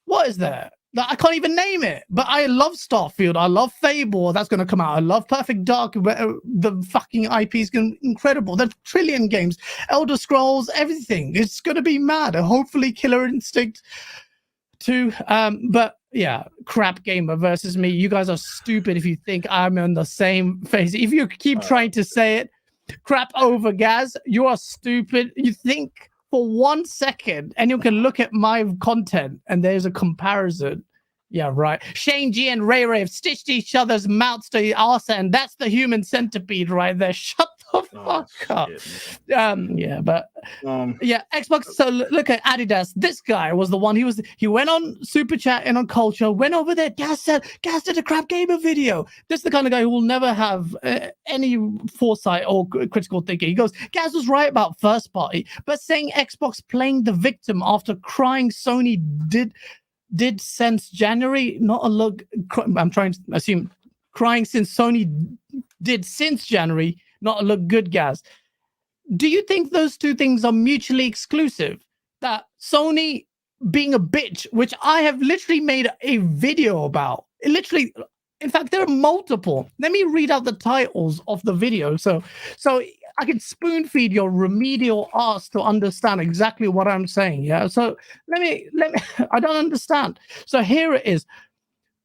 what is there? I can't even name it, but I love Starfield. I love Fable. That's going to come out. I love Perfect Dark. The fucking IP is incredible. There's a trillion games, Elder Scrolls, everything. It's going to be mad. Hopefully, Killer Instinct 2. But yeah, Crap Gamer versus me. You guys are stupid if you think I'm on the same phase. If you keep trying to say it, crap over Gaz, you are stupid. You think for 1 second, and you can look at my content, and there's a comparison. Yeah, right. Shane G and Ray Ray have stitched each other's mouths to the arse, and that's the human centipede right there. Shut the fuck up. Yeah, but yeah, Xbox. So look at Adidas. This guy was the one. He went on Super Chat and on Culture, went over there. Gaz did a Crap Gamer video. This is the kind of guy who will never have any foresight or critical thinking. He goes, Gaz was right about first party, but saying Xbox playing the victim after crying Sony did since January, not a look. I'm trying to assume crying since Sony did since January, not a look good, Gaz. Do you think those two things are mutually exclusive? That Sony being a bitch, which I have literally made a video about. Literally, in fact, there are multiple. Let me read out the titles of the video so I can spoon feed your remedial ass to understand exactly what I'm saying. Yeah. So let me. I don't understand. So here it is.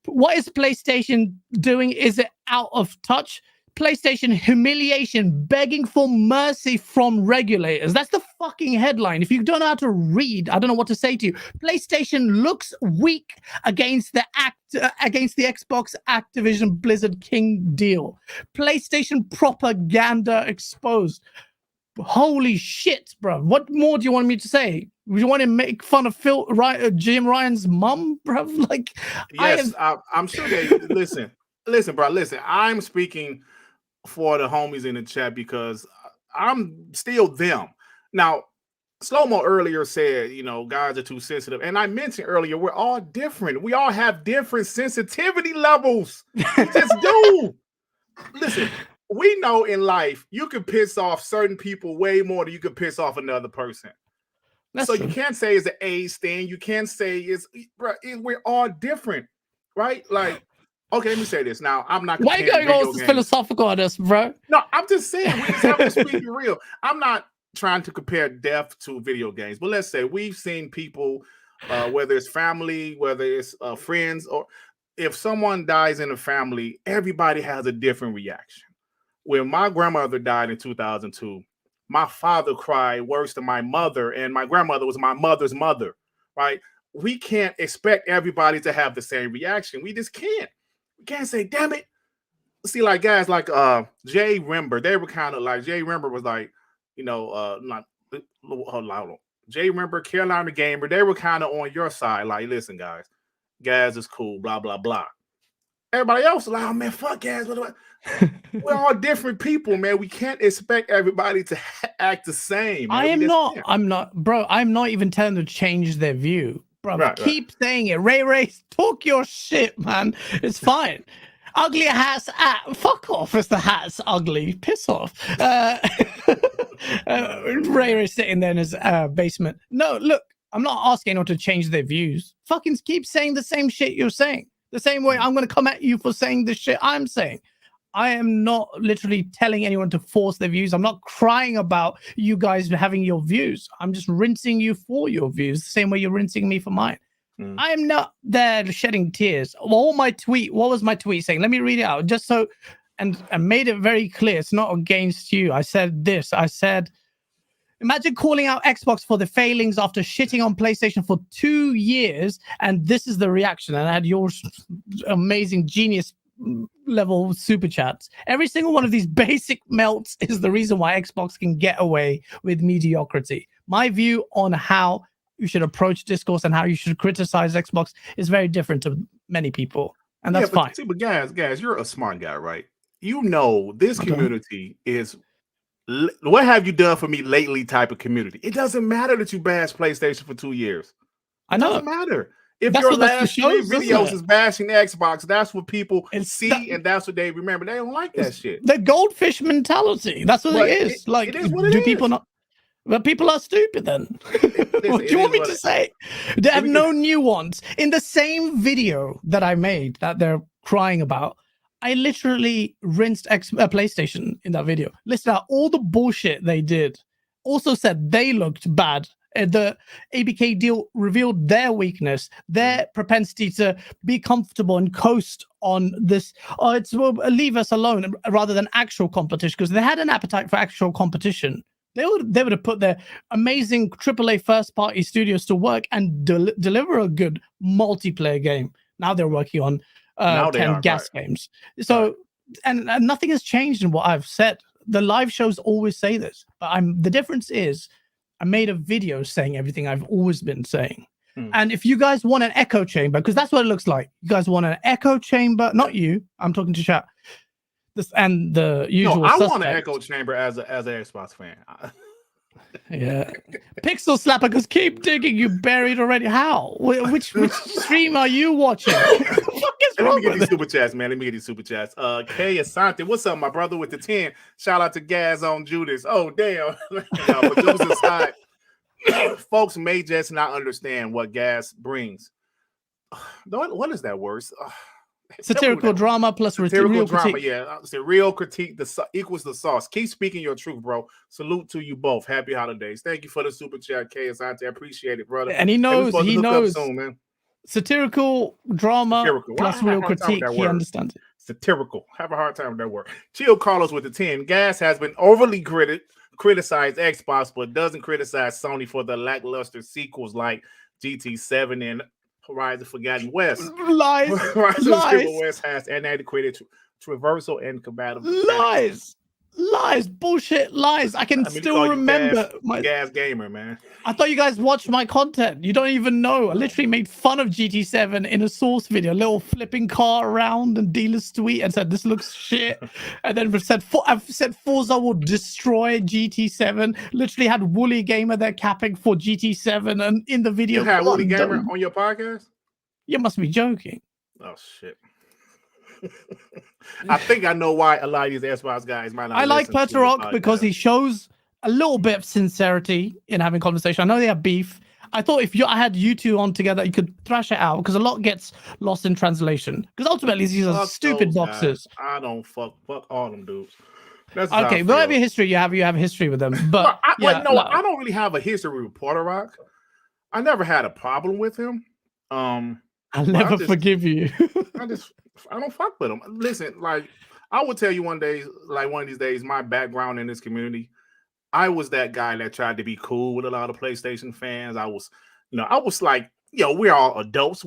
What is PlayStation doing? Is it out of touch? PlayStation humiliation, begging for mercy from regulators. That's the fucking headline. If you don't know how to read, I don't know what to say to you. PlayStation looks weak against the Xbox Activision Blizzard King deal. PlayStation propaganda exposed. Holy shit, bro. What more do you want me to say? Do you want to make fun of Jim Ryan's mom, bro? Like, yes, I'm sure they listen, bro. Listen, I'm speaking for the homies in the chat because I'm still them. Now, Slow-Mo earlier said, guys are too sensitive. And I mentioned earlier, we're all different. We all have different sensitivity levels. We just do. Listen, we know in life, you can piss off certain people way more than you can piss off another person. That's so true. You can't say it's an age thing. You can't say we're all different, right? Like, okay, let me say this. Now, I'm not. Why are you going all philosophical on this, bro? No, I'm just saying we just have to speak real. I'm not trying to compare death to video games, but let's say we've seen people, whether it's family, whether it's friends, or if someone dies in a family, everybody has a different reaction. When my grandmother died in 2002, my father cried worse than my mother, and my grandmother was my mother's mother, right? We can't expect everybody to have the same reaction. We just can't. We can't say, damn it, see, like guys like Jay Rember, they were kind of like Jay Rember was like, not hold on. Jay Rember, Carolina Gamer, they were kind of on your side. Like, listen, guys, Gaz is cool, blah blah blah. Everybody else is like, oh man, fuck Gaz. We're all different people, man. We can't expect everybody to act the same. Man. I'm not even telling them to change their view, bro. Right, keep saying it. Ray, talk your shit, man. It's fine. Ugly hat's fuck off if the hat's ugly. Piss off. Ray sitting there in his basement. No, look, I'm not asking anyone to change their views. Fucking keep saying the same shit you're saying. The same way I'm going to come at you for saying the shit I'm saying. I am not literally telling anyone to force their views. I'm not crying about you guys having your views. I'm just rinsing you for your views, the same way you're rinsing me for mine. I am not there shedding tears. What was my tweet saying? Let me read it out just so, and made it very clear. It's not against you. I said this. I said, imagine calling out Xbox for the failings after shitting on PlayStation for 2 years, and this is the reaction. And I had your amazing genius level super chats. Every single one of these basic melts is the reason why Xbox can get away with mediocrity. My view on how you should approach discourse and how you should criticize Xbox is very different to many people, and that's fine. See, but guys, you're a smart guy, right? You know this community is what have you done for me lately type of community. It doesn't matter that you bashed PlayStation for 2 years. I know. It doesn't matter. If your last 3 videos is bashing Xbox, that's what people see, and that's what they remember. They don't like that shit. The goldfish mentality. That's what it is. It is what it is. People not? But people are stupid then. What do you want me to say? They have no nuance. In the same video that I made that they're crying about, I literally rinsed PlayStation in that video. Listed out all the bullshit they did. Also said they looked bad. The ABK deal revealed their weakness, their propensity to be comfortable and coast on this. Leave us alone rather than actual competition, because they had an appetite for actual competition. They would have put their amazing AAA first-party studios to work and deliver a good multiplayer game. Now they're working on 10 games. So, and nothing has changed in what I've said. The live shows always say this, but the difference is I made a video saying everything I've always been saying. And if you guys want an echo chamber, because that's what it looks like. You guys want an echo chamber, not you. I'm talking to chat. And the usual. No, I want an echo chamber as an Xbox fan. Yeah, Pixel Slapper, because keep digging. You buried already. How? Which stream are you watching? Let me get these super chats, man. K Asante, what's up, my brother with the 10? Shout out to Gaz on Judas. Oh damn, producer's side. Folks may just not understand what Gaz brings. What is that word? Satirical drama plus real drama, critique. Yeah. It's a real critique equals the sauce. Keep speaking your truth, bro. Salute to you both. Happy holidays. Thank you for the super chat, K Asante. I appreciate it, brother. And he knows. Soon, man. Satirical drama plus real critique. He understands it. Satirical. Have a hard time with that word. Chill Carlos with the 10. Gas has been overly criticized Xbox, but doesn't criticize Sony for the lackluster sequels like GT7 and Horizon Forgotten West. Lies. Horizon Forbidden West has inadequate traversal and compatible. Lies, bullshit, lies. I still remember my Gas gamer, man. I thought you guys watched my content. You don't even know. I literally made fun of GT7 in a source video, a little flipping car around and dealer's tweet, and said this looks shit. And then I've said Forza will destroy GT7. Literally had Woolly Gamer there capping for GT7, and in the video, you had Woolly Gamer on your podcast. You must be joking. Oh shit. I think I know why a lot of these Xbox guys might not. I like Perturok because he shows a little bit of sincerity in having conversation. I know they have beef. I thought I had you two on together, you could thrash it out, because a lot gets lost in translation. Because ultimately these are stupid boxes. I don't fuck all them dudes. That's okay, whatever your history you have history with them. But I don't really have a history with Perturok. I never had a problem with him. I'll never forgive you. I don't fuck with them. Listen, like I will tell you one of these days, my background in this community, I was that guy that tried to be cool with a lot of PlayStation fans. I was like, we're all adults.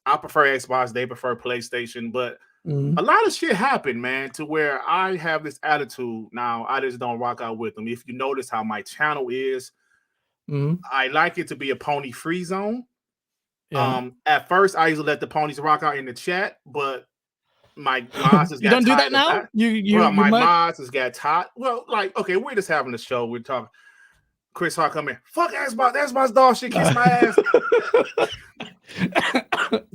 I prefer Xbox, they prefer PlayStation, but a lot of shit happened, man, to where I have this attitude now. I just don't rock out with them. If you notice how my channel is, I like it to be a pony free zone. Yeah. At first, I used to let the ponies rock out in the chat, but my mods has you don't do that now. My mods has got hot. Well, like, okay, we're just having a show. We're talking. Chris Hart come in. Fuck Xbox. Xbox dog shit. Kiss my ass.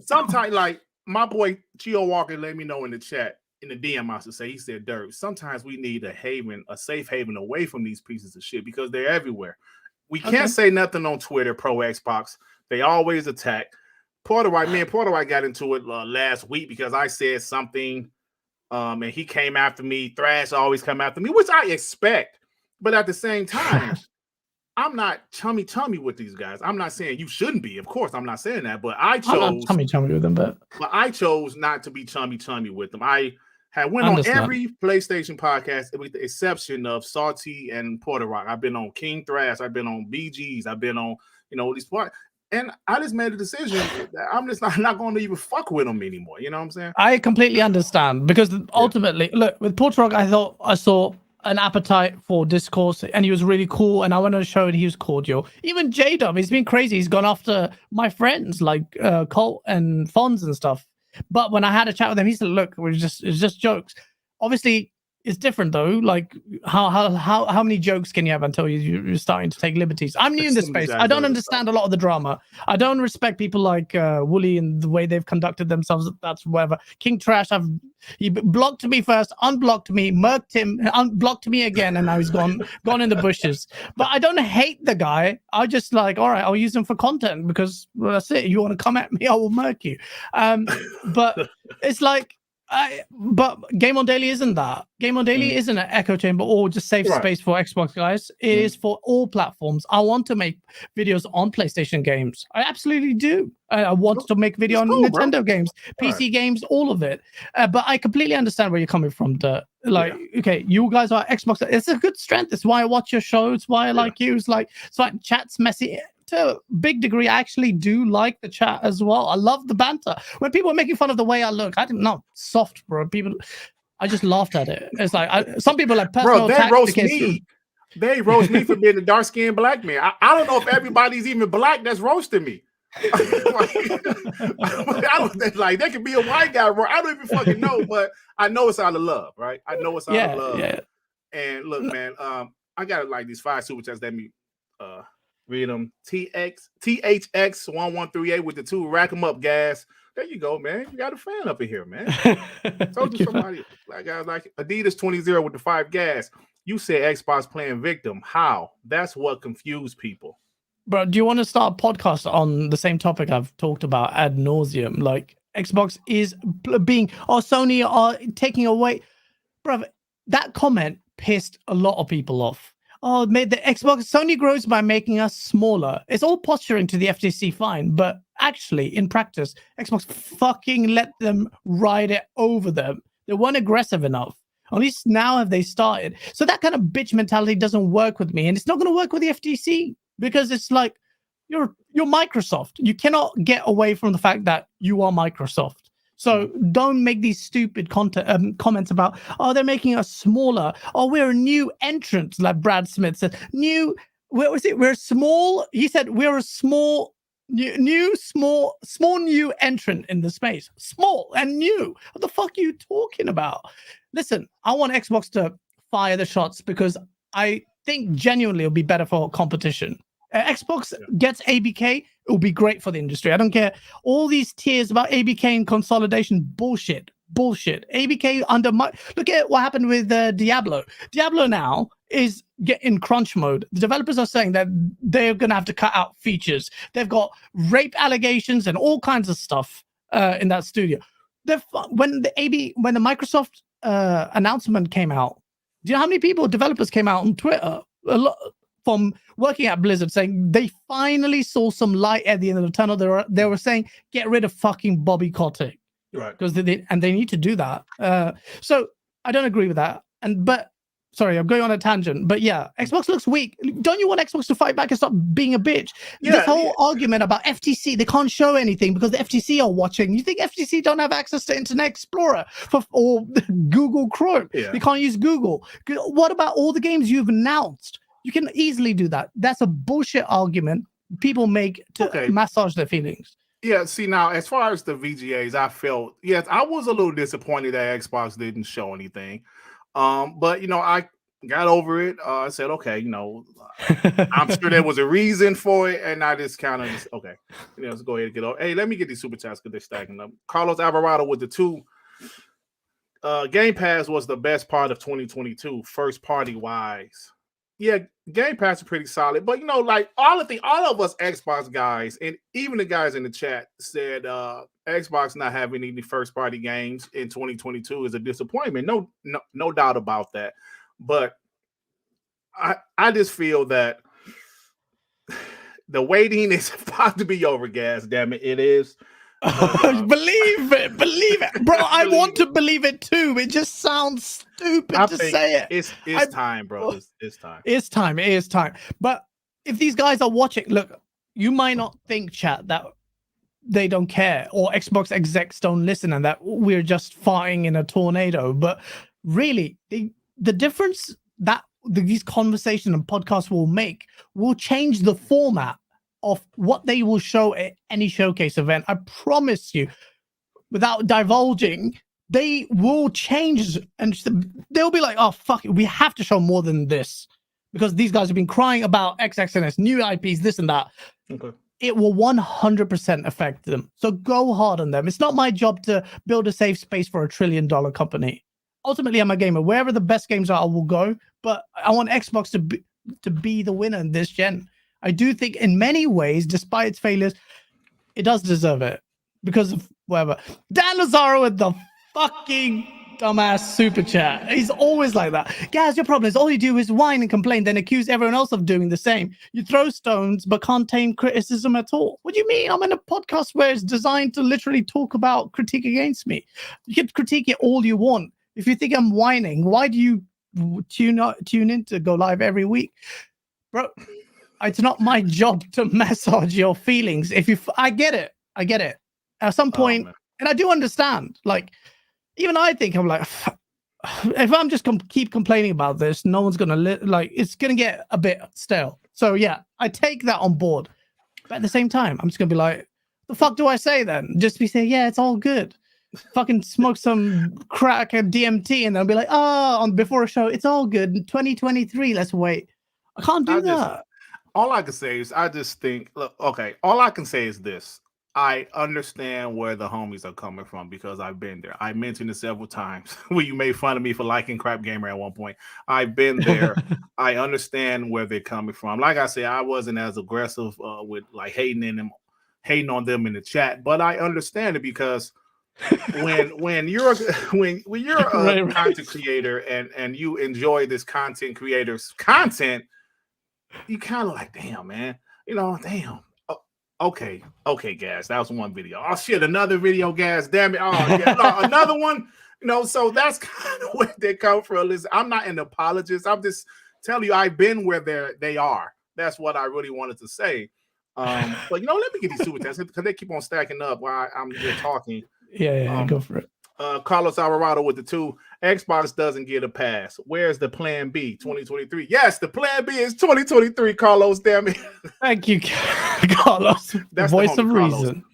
Sometimes, like my boy Gio Walker let me know in the chat, in the DM, I should say, he said, Durt, sometimes we need a safe haven away from these pieces of shit because they're everywhere. We can't say nothing on Twitter, pro Xbox. They always attack. Porter White got into it last week because I said something, and he came after me. Thrash always come after me, which I expect. But at the same time, I'm not chummy with these guys. I'm not saying you shouldn't be. Of course, I'm not saying that. But I chose I'm not chummy with them. But I chose not to be chummy with them. I went on every PlayStation podcast with the exception of Salty and Porter Rock. I've been on King Thrash. I've been on BGs. I've been on these parts. And I just made a decision that I'm just not going to even fuck with them anymore. You know what I'm saying? I completely understand because ultimately, look, with Porter Rock, I thought I saw an appetite for discourse and he was really cool. And I went on a show and he was cordial. Even J-Dub, he's been crazy. He's gone after my friends like Colt and Fonz and stuff. But when I had a chat with him, he said, look, it's just jokes. Obviously, it's different though. Like how many jokes can you have until you're starting to take liberties? I'm new in this space. I don't understand a lot of the drama. I don't respect people like Wooly and the way they've conducted themselves. That's whatever. King Trash, he blocked me first, unblocked me, murked him, unblocked me again, and now he's gone in the bushes. But I don't hate the guy. I just like, all right, I'll use him for content because that's it. You want to come at me, I will murk you. But it's like. But Game on Daily isn't that. Game on Daily isn't an echo chamber or just safe space for Xbox guys. It is for all platforms. I want to make videos on PlayStation games. I absolutely do. I want to make video on Nintendo games, PC games, all of it. But I completely understand where you're coming from. Okay, you guys are Xbox. It's a good strength. It's why I watch your show. It's why I like you. It's like chat's messy. To a big degree, I actually do like the chat as well. I love the banter. When people are making fun of the way I look, I didn't know. Soft, bro. I just laughed at it. It's like, some people like personal attacks. They roast me for being a dark-skinned black man. I don't know if everybody's even black that's roasting me. I don't, like, there could be a white guy, bro. I don't even fucking know, but I know it's out of love, right? I know it's out of love. Yeah. And look, man, I got like these 5 super chats that me read them. THX1138 with the 2 rack 'em up gas. There you go, man. You got a fan up in here, man. Told you somebody like Adidas 20 with the 5 gas. You said Xbox playing victim. How? That's what confused people. Bro, do you want to start a podcast on the same topic I've talked about ad nauseum? Like Xbox is being, Sony are taking away. Bro, that comment pissed a lot of people off. Oh, made the Xbox Sony grows by making us smaller. It's all posturing to the FTC fine, but actually, in practice, Xbox fucking let them ride it over them. They weren't aggressive enough. At least now have they started. So that kind of bitch mentality doesn't work with me, and it's not going to work with the FTC because it's like you're Microsoft. You cannot get away from the fact that you are Microsoft. So don't make these stupid comments about, they're making us smaller. We're a new entrant, like Brad Smith said. We're small. He said we're a small new entrant in the space. Small and new. What the fuck are you talking about? Listen, I want Xbox to fire the shots because I think genuinely it'll be better for competition. Xbox gets ABK, it will be great for the industry. I don't care. All these tears about ABK and consolidation, bullshit. ABK look at what happened with Diablo. Diablo now is in crunch mode. The developers are saying that they're going to have to cut out features. They've got rape allegations and all kinds of stuff in that studio. When the Microsoft announcement came out, do you know how many developers came out on Twitter? A lot. From working at Blizzard, saying they finally saw some light at the end of the tunnel. They were saying, get rid of fucking Bobby Kotick. Right. Because they need to do that. So I don't agree with that. But sorry, I'm going on a tangent, but yeah, Xbox looks weak. Don't you want Xbox to fight back and stop being a bitch? This whole argument about FTC, they can't show anything because the FTC are watching. You think FTC don't have access to Internet Explorer or Google Chrome? Yeah. They can't use Google. What about all the games you've announced? You can easily do that. That's a bullshit argument people make to massage their feelings. Yeah, see, now, as far as the VGAs, I felt, yes, I was a little disappointed that Xbox didn't show anything. But, you know, I got over it. I said, okay, you know, I'm sure there was a reason for it. And I just kind of, okay, you know, let's go ahead and get over. Hey, let me get these super chats because they're stacking up. Carlos Alvarado with the 2. Game Pass was the best part of 2022, first party wise. Yeah, Game Pass is pretty solid, but you know, like all of us Xbox guys, and even the guys in the chat said Xbox not having any first party games in 2022 is a disappointment. No doubt about that. But I just feel that the waiting is about to be over, guys. Damn it, it is. Believe it, bro. I want to believe it too. It just sounds stupid to say it. It's time, bro. It's time. It's time. It is time. But if these guys are watching, look, you might not think, chat, that they don't care or Xbox execs don't listen and that we're just farting in a tornado. But really, the difference that these conversations and podcasts will make will change the format of what they will show at any showcase event. I promise you, without divulging, they will change and they'll be like, oh, fuck it, we have to show more than this because these guys have been crying about XXNS, new IPs, this and that. Okay. It will 100% affect them. So go hard on them. It's not my job to build a safe space for $1 trillion company. Ultimately, I'm a gamer. Wherever the best games are, I will go. But I want Xbox to be the winner in this gen. I do think in many ways, despite its failures, it does deserve it because of whatever. Dan Lazaro with the fucking dumbass super chat. He's always like that. Guys, your problem is all you do is whine and complain, then accuse everyone else of doing the same. You throw stones but can't tame criticism at all. What do you mean? I'm in a podcast where it's designed to literally talk about critique against me. You can critique it all you want. If you think I'm whining, why do you tune in to go live every week? Bro, it's not my job to massage your feelings. I get it. At some point, and I do understand. Like, even I think I'm like, if I'm just keep complaining about this, no one's gonna it's gonna get a bit stale. So yeah, I take that on board. But at the same time, I'm just gonna be like, the fuck do I say then? Just be saying, yeah, it's all good. Fucking smoke some crack and DMT, and then be like, before a show, it's all good. 2023, let's wait. I can't do that. All I can say is I just think, look, okay, all I can say is this. I understand where the homies are coming from because I've been there. I mentioned it several times where you made fun of me for liking Crap Gamer at one point. I've been there. I understand where they're coming from. Like I said, I wasn't as aggressive with like hating on them in the chat, but I understand it because when you're a content creator and you enjoy this content creator's content, you kind of like, damn, man, you know, damn. Okay, guys, that was one video. Oh shit, another video, guys. Damn it. Oh yeah, another one. You know, so that's kind of where they come from. Listen, I'm not an apologist. I'm just telling you, I've been where they are. That's what I really wanted to say. But you know, let me get these super chats because they keep on stacking up while I'm here talking. Yeah, go for it. Carlos Alvarado with the 2. Xbox doesn't get a pass. Where's the plan B? 2023. Yes, the plan B is 2023, Carlos. Damn it. Thank you, Carlos. That's the voice of reason.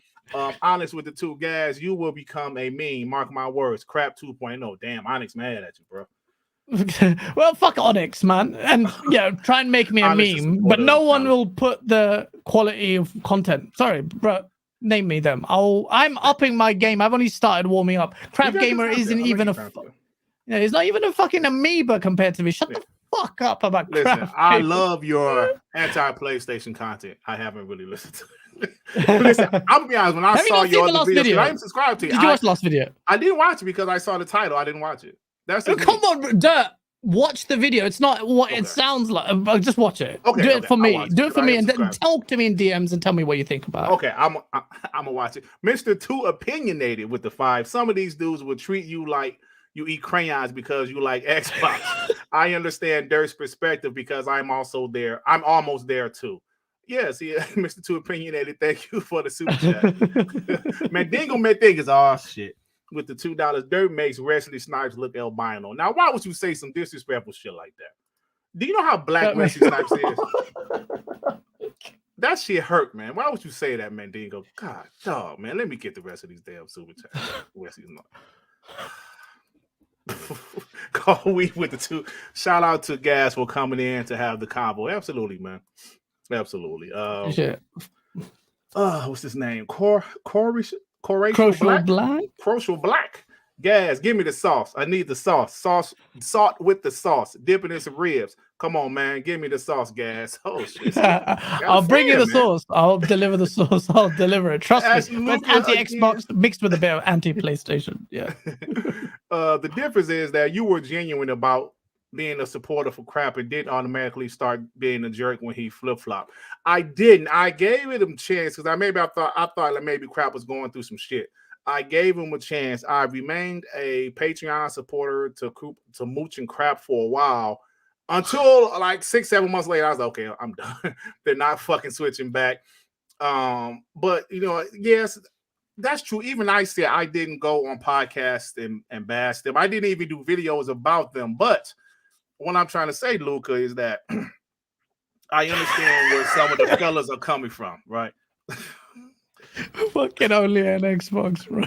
Honest with the 2 guys, you will become a meme. Mark my words. Crap 2.0. Damn, Onyx mad at you, bro. Well, fuck Onyx, man. And yeah, try and make me a meme, but no one will put the quality of content. Sorry, bro. Name me them. I'm upping my game. I've only started warming up. Crap Gamer isn't even it's not even a fucking amoeba compared to me. Shut the fuck up about Crap. I love your anti-PlayStation content. I haven't really listened to it. Listen, I'm gonna be honest. When I saw your other video, I didn't subscribe to it. Did you watch the last video? I didn't watch it because I saw the title. I didn't watch it. Come on, Durt. Watch the video. It's not what it sounds like. Just watch it. Okay, do it for me. Do it for me, and then talk to me in DMs and tell me what you think about it. Okay, I'm gonna watch it. Mr. Too Opinionated with the 5. Some of these dudes will treat you like you eat crayons because you like Xbox. I understand Dirt's perspective because I'm also there. I'm almost there too. Yes, yeah, Mr. Too Opinionated. Thank you for the super chat. Mandingo is shit. With the $2, Dirt makes Wesley Snipes look albino. Now, why would you say some disrespectful shit like that? Do you know how black Wesley Snipes is? That shit hurt, man. Why would you say that, Mandingo? God, dog, man. Let me get the rest of these damn super chats. Wesley's not. Call we with the two. Shout out to Gas for coming in to have the convo. Absolutely, man. Absolutely. What's his name? Croatial Black. Gas, give me the sauce. I need the sauce. Salt with the sauce. Dip it in some ribs. Come on, man. Give me the sauce, Gas. Oh shit. I'll bring you the sauce. I'll deliver the sauce. I'll deliver it. Trust me. It's anti-Xbox mixed with a bit of anti-PlayStation. Yeah. The difference is that you were genuine about being a supporter for crap and didn't automatically start being a jerk when he flip-flopped. I didn't. I gave it a chance because I thought like maybe crap was going through some shit. I gave him a chance. I remained a Patreon supporter to Mooch and Crap for a while until like 6-7 months later. I was like, okay, I'm done. They're not fucking switching back. But yes, that's true. Even I said I didn't go on podcasts and bash them. I didn't even do videos about them. But what I'm trying to say, Luca, is that I understand where some of the fellas are coming from, right? Fucking only an Xbox, bro.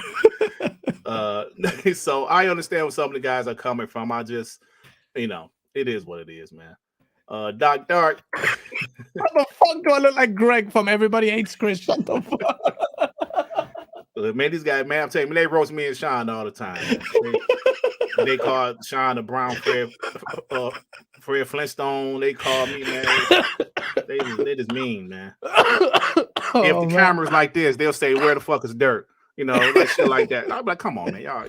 So I understand where some of the guys are coming from. I just, it is what it is, man. Doc Dart. How the fuck do I look like Greg from Everybody Hates Chris? Shut the fuck. Man, these guys, man, I'm telling you, they roast me and Sean all the time. They call Sean the Brown Fred Flintstone. They call me, man. They just mean, man. If the camera's like this, they'll say, "Where the fuck is Dirt?" Like shit like that. I'm like, come on, man, y'all.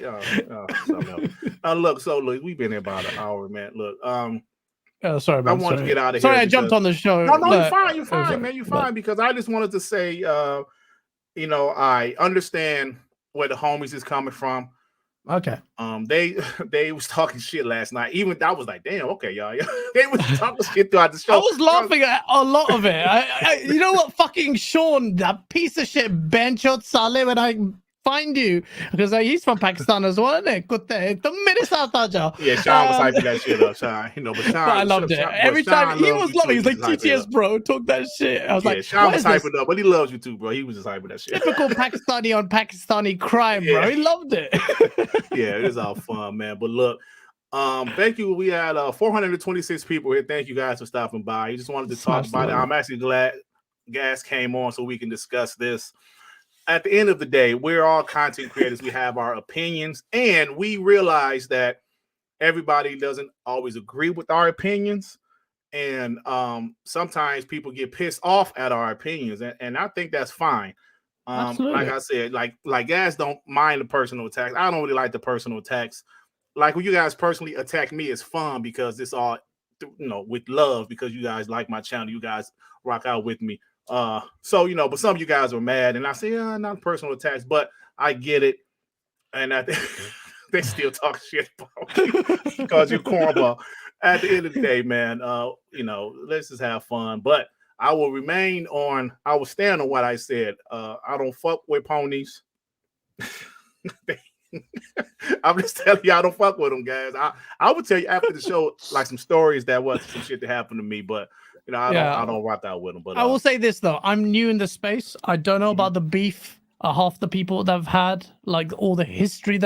Look, we've been here about an hour, man. Look, sorry, man. I wanted to get out of here. Sorry, I jumped on the show. No, you're fine, man. You're fine because I just wanted to say, I understand where the homies is coming from. Okay. They was talking shit last night. Even I was like, damn, okay, y'all. They was talking shit throughout the show. I was laughing at a lot of it. You know what? Fucking Sean, that piece of shit, Benchot Saleh, when I find you, because he's from Pakistan as well, isn't it? Yeah, Sean was hyping that shit up, Sean. But Sean, I loved it. Every time he was loving, he's like, TTS, bro, talk that shit. I was like, Sean was hyping up, but he loves you too, bro. He was just hyping that shit. Typical Pakistani on Pakistani crime, bro. He loved it. Yeah, it was all fun, man. But look, thank you. We had 426 people here. Thank you guys for stopping by. You just wanted to talk about it. I'm actually glad Gas came on so we can discuss this. At the end of the day, we're all content creators. We have our opinions, and we realize that everybody doesn't always agree with our opinions. And sometimes people get pissed off at our opinions, and I think that's fine. Like I said, like guys don't mind the personal attacks. I don't really like the personal attacks. Like when you guys personally attack me, it's fun because it's all with love because you guys like my channel. You guys rock out with me. But some of you guys were mad, and I say, not personal attacks, but I get it, and I think they still talk shit about you because you're cornball. At the end of the day, man, let's just have fun. But I will stand on what I said. I don't fuck with ponies. I'm just telling you, I don't fuck with them, guys. I would tell you after the show, like some stories that was some shit that happened to me, but. I don't rock out with them. But I will say this though, I'm new in the space. I don't know about the beef. Half the people that have had, like all the history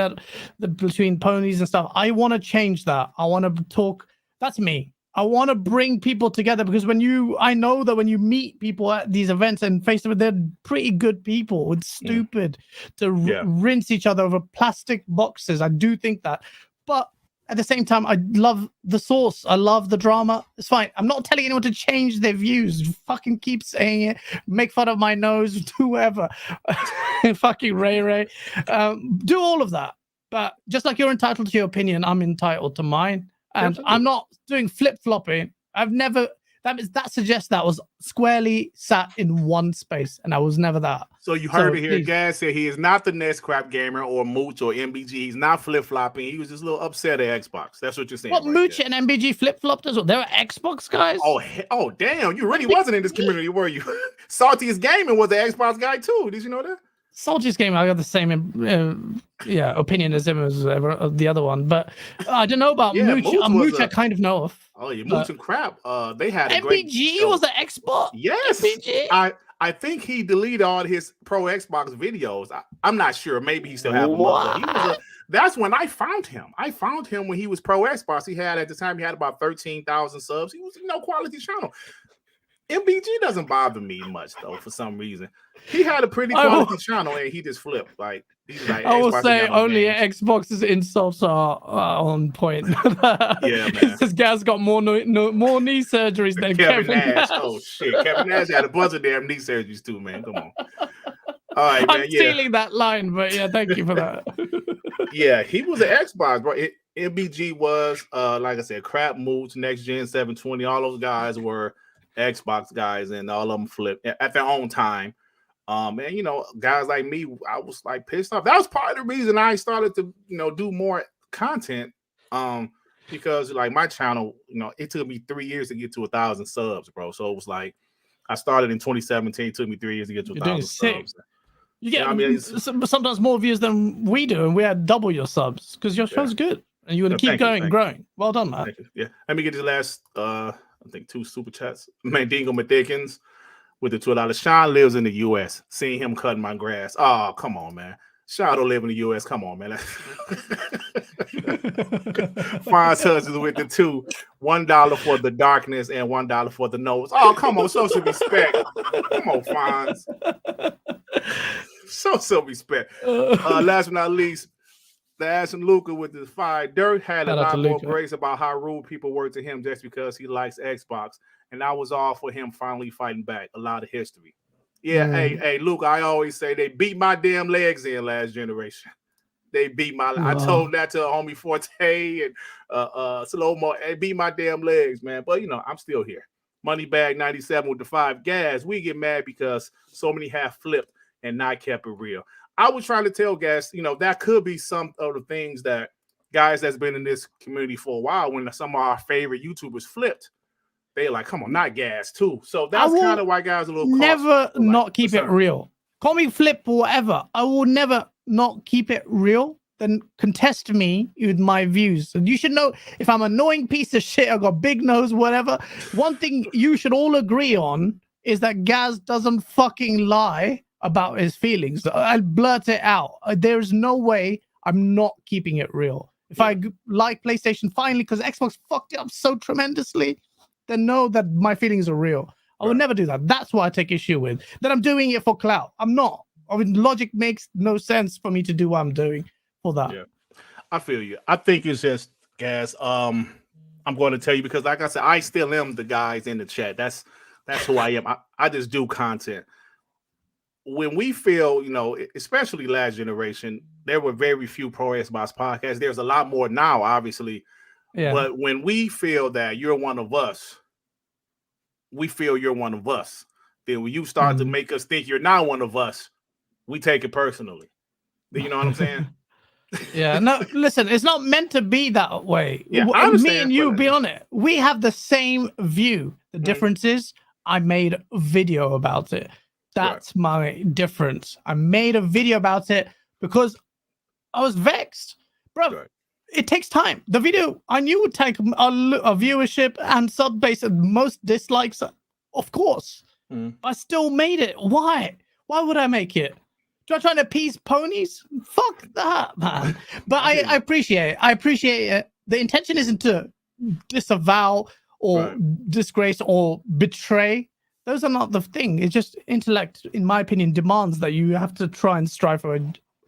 between ponies and stuff. I want to change that. I want to talk. That's me. I want to bring people together because I know that when you meet people at these events and face them, they're pretty good people. It's stupid to rinse each other over plastic boxes. I do think that, but. At the same time, I love the source. I love the drama. It's fine. I'm not telling anyone to change their views. Fucking keep saying it. Make fun of my nose. Do whatever. Fucking Ray. Do all of that. But just like you're entitled to your opinion, I'm entitled to mine. And I'm not doing flip-flopping. I've never That suggests that was squarely sat in one space, and I was never that. So you heard it here. Gaz said he is not the next crap gamer or Mooch or MBG. He's not flip flopping. He was just a little upset at Xbox. That's what you're saying. What Mooch and MBG flip flopped as well? They were Xbox guys. Oh, damn! You really wasn't in this community, were you? Saltiest Gaming was the Xbox guy too. Did you know that? Saltiest Gaming, I got the same opinion as him as the other one, but I don't know about Mooch. Mooch I kind of know of. Oh yeah, Mooch and crap. They had a MBG was the Xbox. Yes, MBG? I think he deleted all his pro Xbox videos. I'm not sure. Maybe he still have them up. That's when I found him. I found him when he was pro Xbox. He had at the time about 13,000 subs. He was quality channel. MBG doesn't bother me much though for some reason. He had a pretty quality channel and he just flipped. Like I will say only Xbox's insults are on point. Yeah, man. This guy's got more knee surgeries than Kevin Nash. Oh shit, Kevin Nash had a bunch of damn knee surgeries too, man. Come on. All right, man. I'm stealing that line, but yeah, thank you for that. Yeah, he was an Xbox, bro. MBG was like I said, crap moves, next gen 720. All those guys were Xbox guys, and all of them flipped at their own time. And guys like me, I was like pissed off. That was part of the reason I started to do more content. Because like my channel, it took me 3 years to get to 1,000 subs, bro. So it was like I started in 2017. It took me 3 years to get to 1,000 subs. You get sometimes more views than we do, and we had double your subs because your show's good, and you're gonna keep going and growing. Well done, man. Yeah, let me get this last I think 2 super chats. Mandingo Mathickens with the $12. Sean lives in the U.S. Seeing him cutting my grass. Oh, come on, man. Sean don't live in the U.S. Come on, man. Fonz Hudson with the 2. $1 for the darkness and $1 for the nose. Oh, come on. Show some respect. Come on, Fonz. Show some respect. Last but not least, the Ashton Luca with the 5. Durt had a lot more grace about how rude people were to him just because he likes Xbox. And I was all for him finally fighting back. A lot of history. Yeah, hey, Luke, I always say they beat my damn legs in last generation. They beat my I told that to homie Forte and Slow Mo. They beat my damn legs, man. But I'm still here. Moneybag 97 with the 5. Gas, we get mad because so many have flipped and not kept it real. I was trying to tell Gas, that could be some of the things that guys that's been in this community for a while, when some of our favorite YouTubers flipped, they're like, come on, not Gas too. So that's kind of why guys are a little never not keep it real. Call me flip or whatever. I will never not keep it real. Then contest me with my views. And you should know, if I'm an annoying piece of shit, I got big nose, whatever. One thing you should all agree on is that Gaz doesn't fucking lie about his feelings. I'll blurt it out. There's no way I'm not keeping it real. If I like PlayStation finally because Xbox fucked it up so tremendously, then know that my feelings are real. I would never do that. That's what I take issue with. That I'm doing it for clout. I'm not. Logic makes no sense for me to do what I'm doing for that. Yeah, I feel you. I think it's just, Gaz, I'm going to tell you because, like I said, I still am the guys in the chat. That's who I am. I just do content. When we feel, especially last generation, there were very few pro Xbox podcasts. There's a lot more now, obviously. Yeah. But when we feel that you're one of us, we feel you're one of us. Then when you start to make us think you're not one of us, we take it personally. Do you know what I'm saying? Yeah. No, listen, it's not meant to be that way. Yeah, I understand, me and you be on it. We have the same view. The difference is I made a video about it. That's my difference. I made a video about it because I was vexed. Bro, it takes time. The video, I knew would take a viewership and sub base and most dislikes, of course. I still made it. Why? Why would I make it? Do I try to appease ponies? Fuck that, man. But I appreciate it. I appreciate it. The intention isn't to disavow or disgrace or betray. Those are not the thing. It's just intellect, in my opinion, demands that you have to try and strive for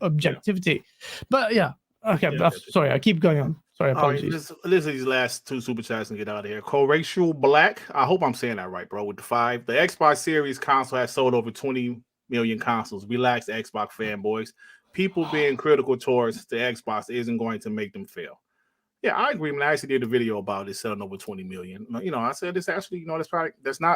objectivity. But okay. Sorry, I keep going on. Sorry, apologies. Listen to these last 2 super chats and get out of here. Co-racial Black. I hope I'm saying that right, bro. With the 5, the Xbox Series console has sold over 20 million consoles. Relax, Xbox fanboys. People being critical towards the Xbox isn't going to make them fail. Yeah, I agree. I actually did a video about it selling over 20 million. I said it's actually,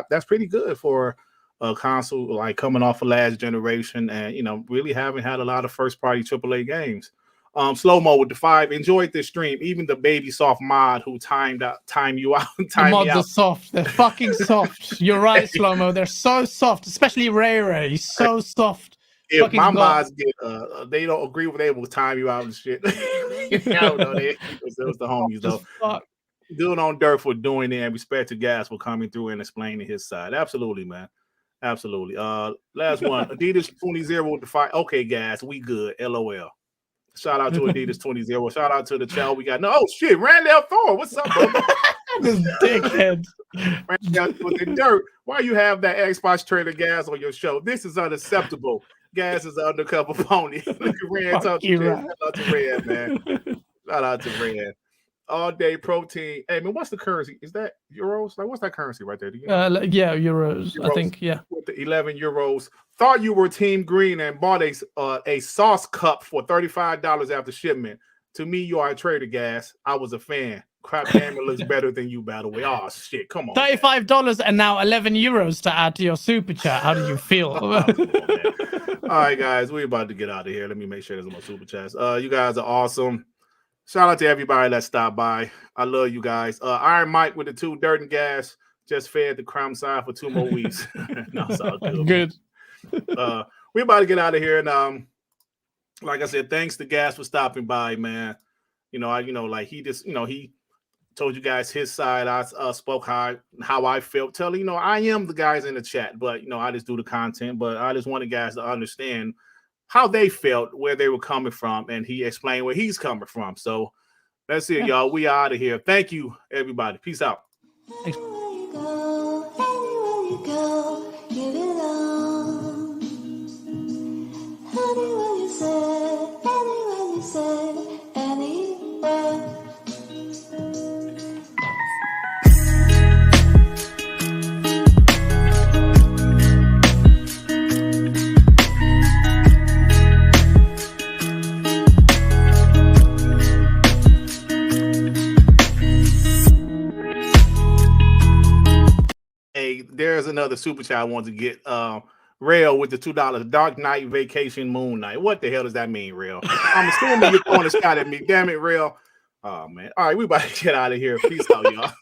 that's pretty good for a console like coming off of last generation, and really haven't had a lot of first party AAA games. Slow mo with the 5. Enjoyed this stream. Even the baby soft mod who time you out. The mods are soft. They're fucking soft. You're right, Slow Mo. They're so soft, especially Ray. He's so soft. If my mods get they don't agree with, they will time you out and shit. I don't know. It was the homies though. Good on Durt for doing it, and respect to Gas for coming through and explaining his side. Absolutely, man. Absolutely. Last one. Adidas 20 with the 5. Okay, Gas, we good. LOL. Shout out to Adidas 20. Shout out to the child we got. No, oh shit, Randall Thor. What's up, bro? This dickhead. Dirt. Why you have that Xbox trader Gas on your show? This is unacceptable. Gas is an undercover pony. Look at Rand. Shout out to Rand, man. Shout out to Rand. All day protein. Hey man, what's the currency? Is that euros? Like, what's that currency right there? Yeah, euros. I think. Yeah. With the 11 euros. Thought you were Team Green and bought a sauce cup for $35 after shipment. To me, you are a trader, Gas. I was a fan. Crap Gamer looks better than you, by the way. Oh shit, come on. $35 and now 11 euros to add to your super chat. How do you feel? All right, guys, we're about to get out of here. Let me make sure there's more super chats. You guys are awesome. Shout out to everybody that stopped by. I love you guys. Iron Mike with the 2 Dirt and Gas just fed the crime side for 2 more weeks. No, it's all good. We're about to get out of here, and like I said, thanks to Gas for stopping by, man. Like he just, he told you guys his side. I spoke how I felt. I am the guys in the chat, but I just do the content. But I just wanted guys to understand how they felt, where they were coming from, and he explained where he's coming from. So that's it, y'all. We are out of here. Thank you, everybody. Peace out. Thanks. There's another super chat I want to get. Rail with the $2. Dark Knight Vacation Moon Knight. What the hell does that mean, Rail? I'm assuming you're throwing a shot at me. Damn it, Rail. Oh man. All right, we about to get out of here. Peace out, y'all.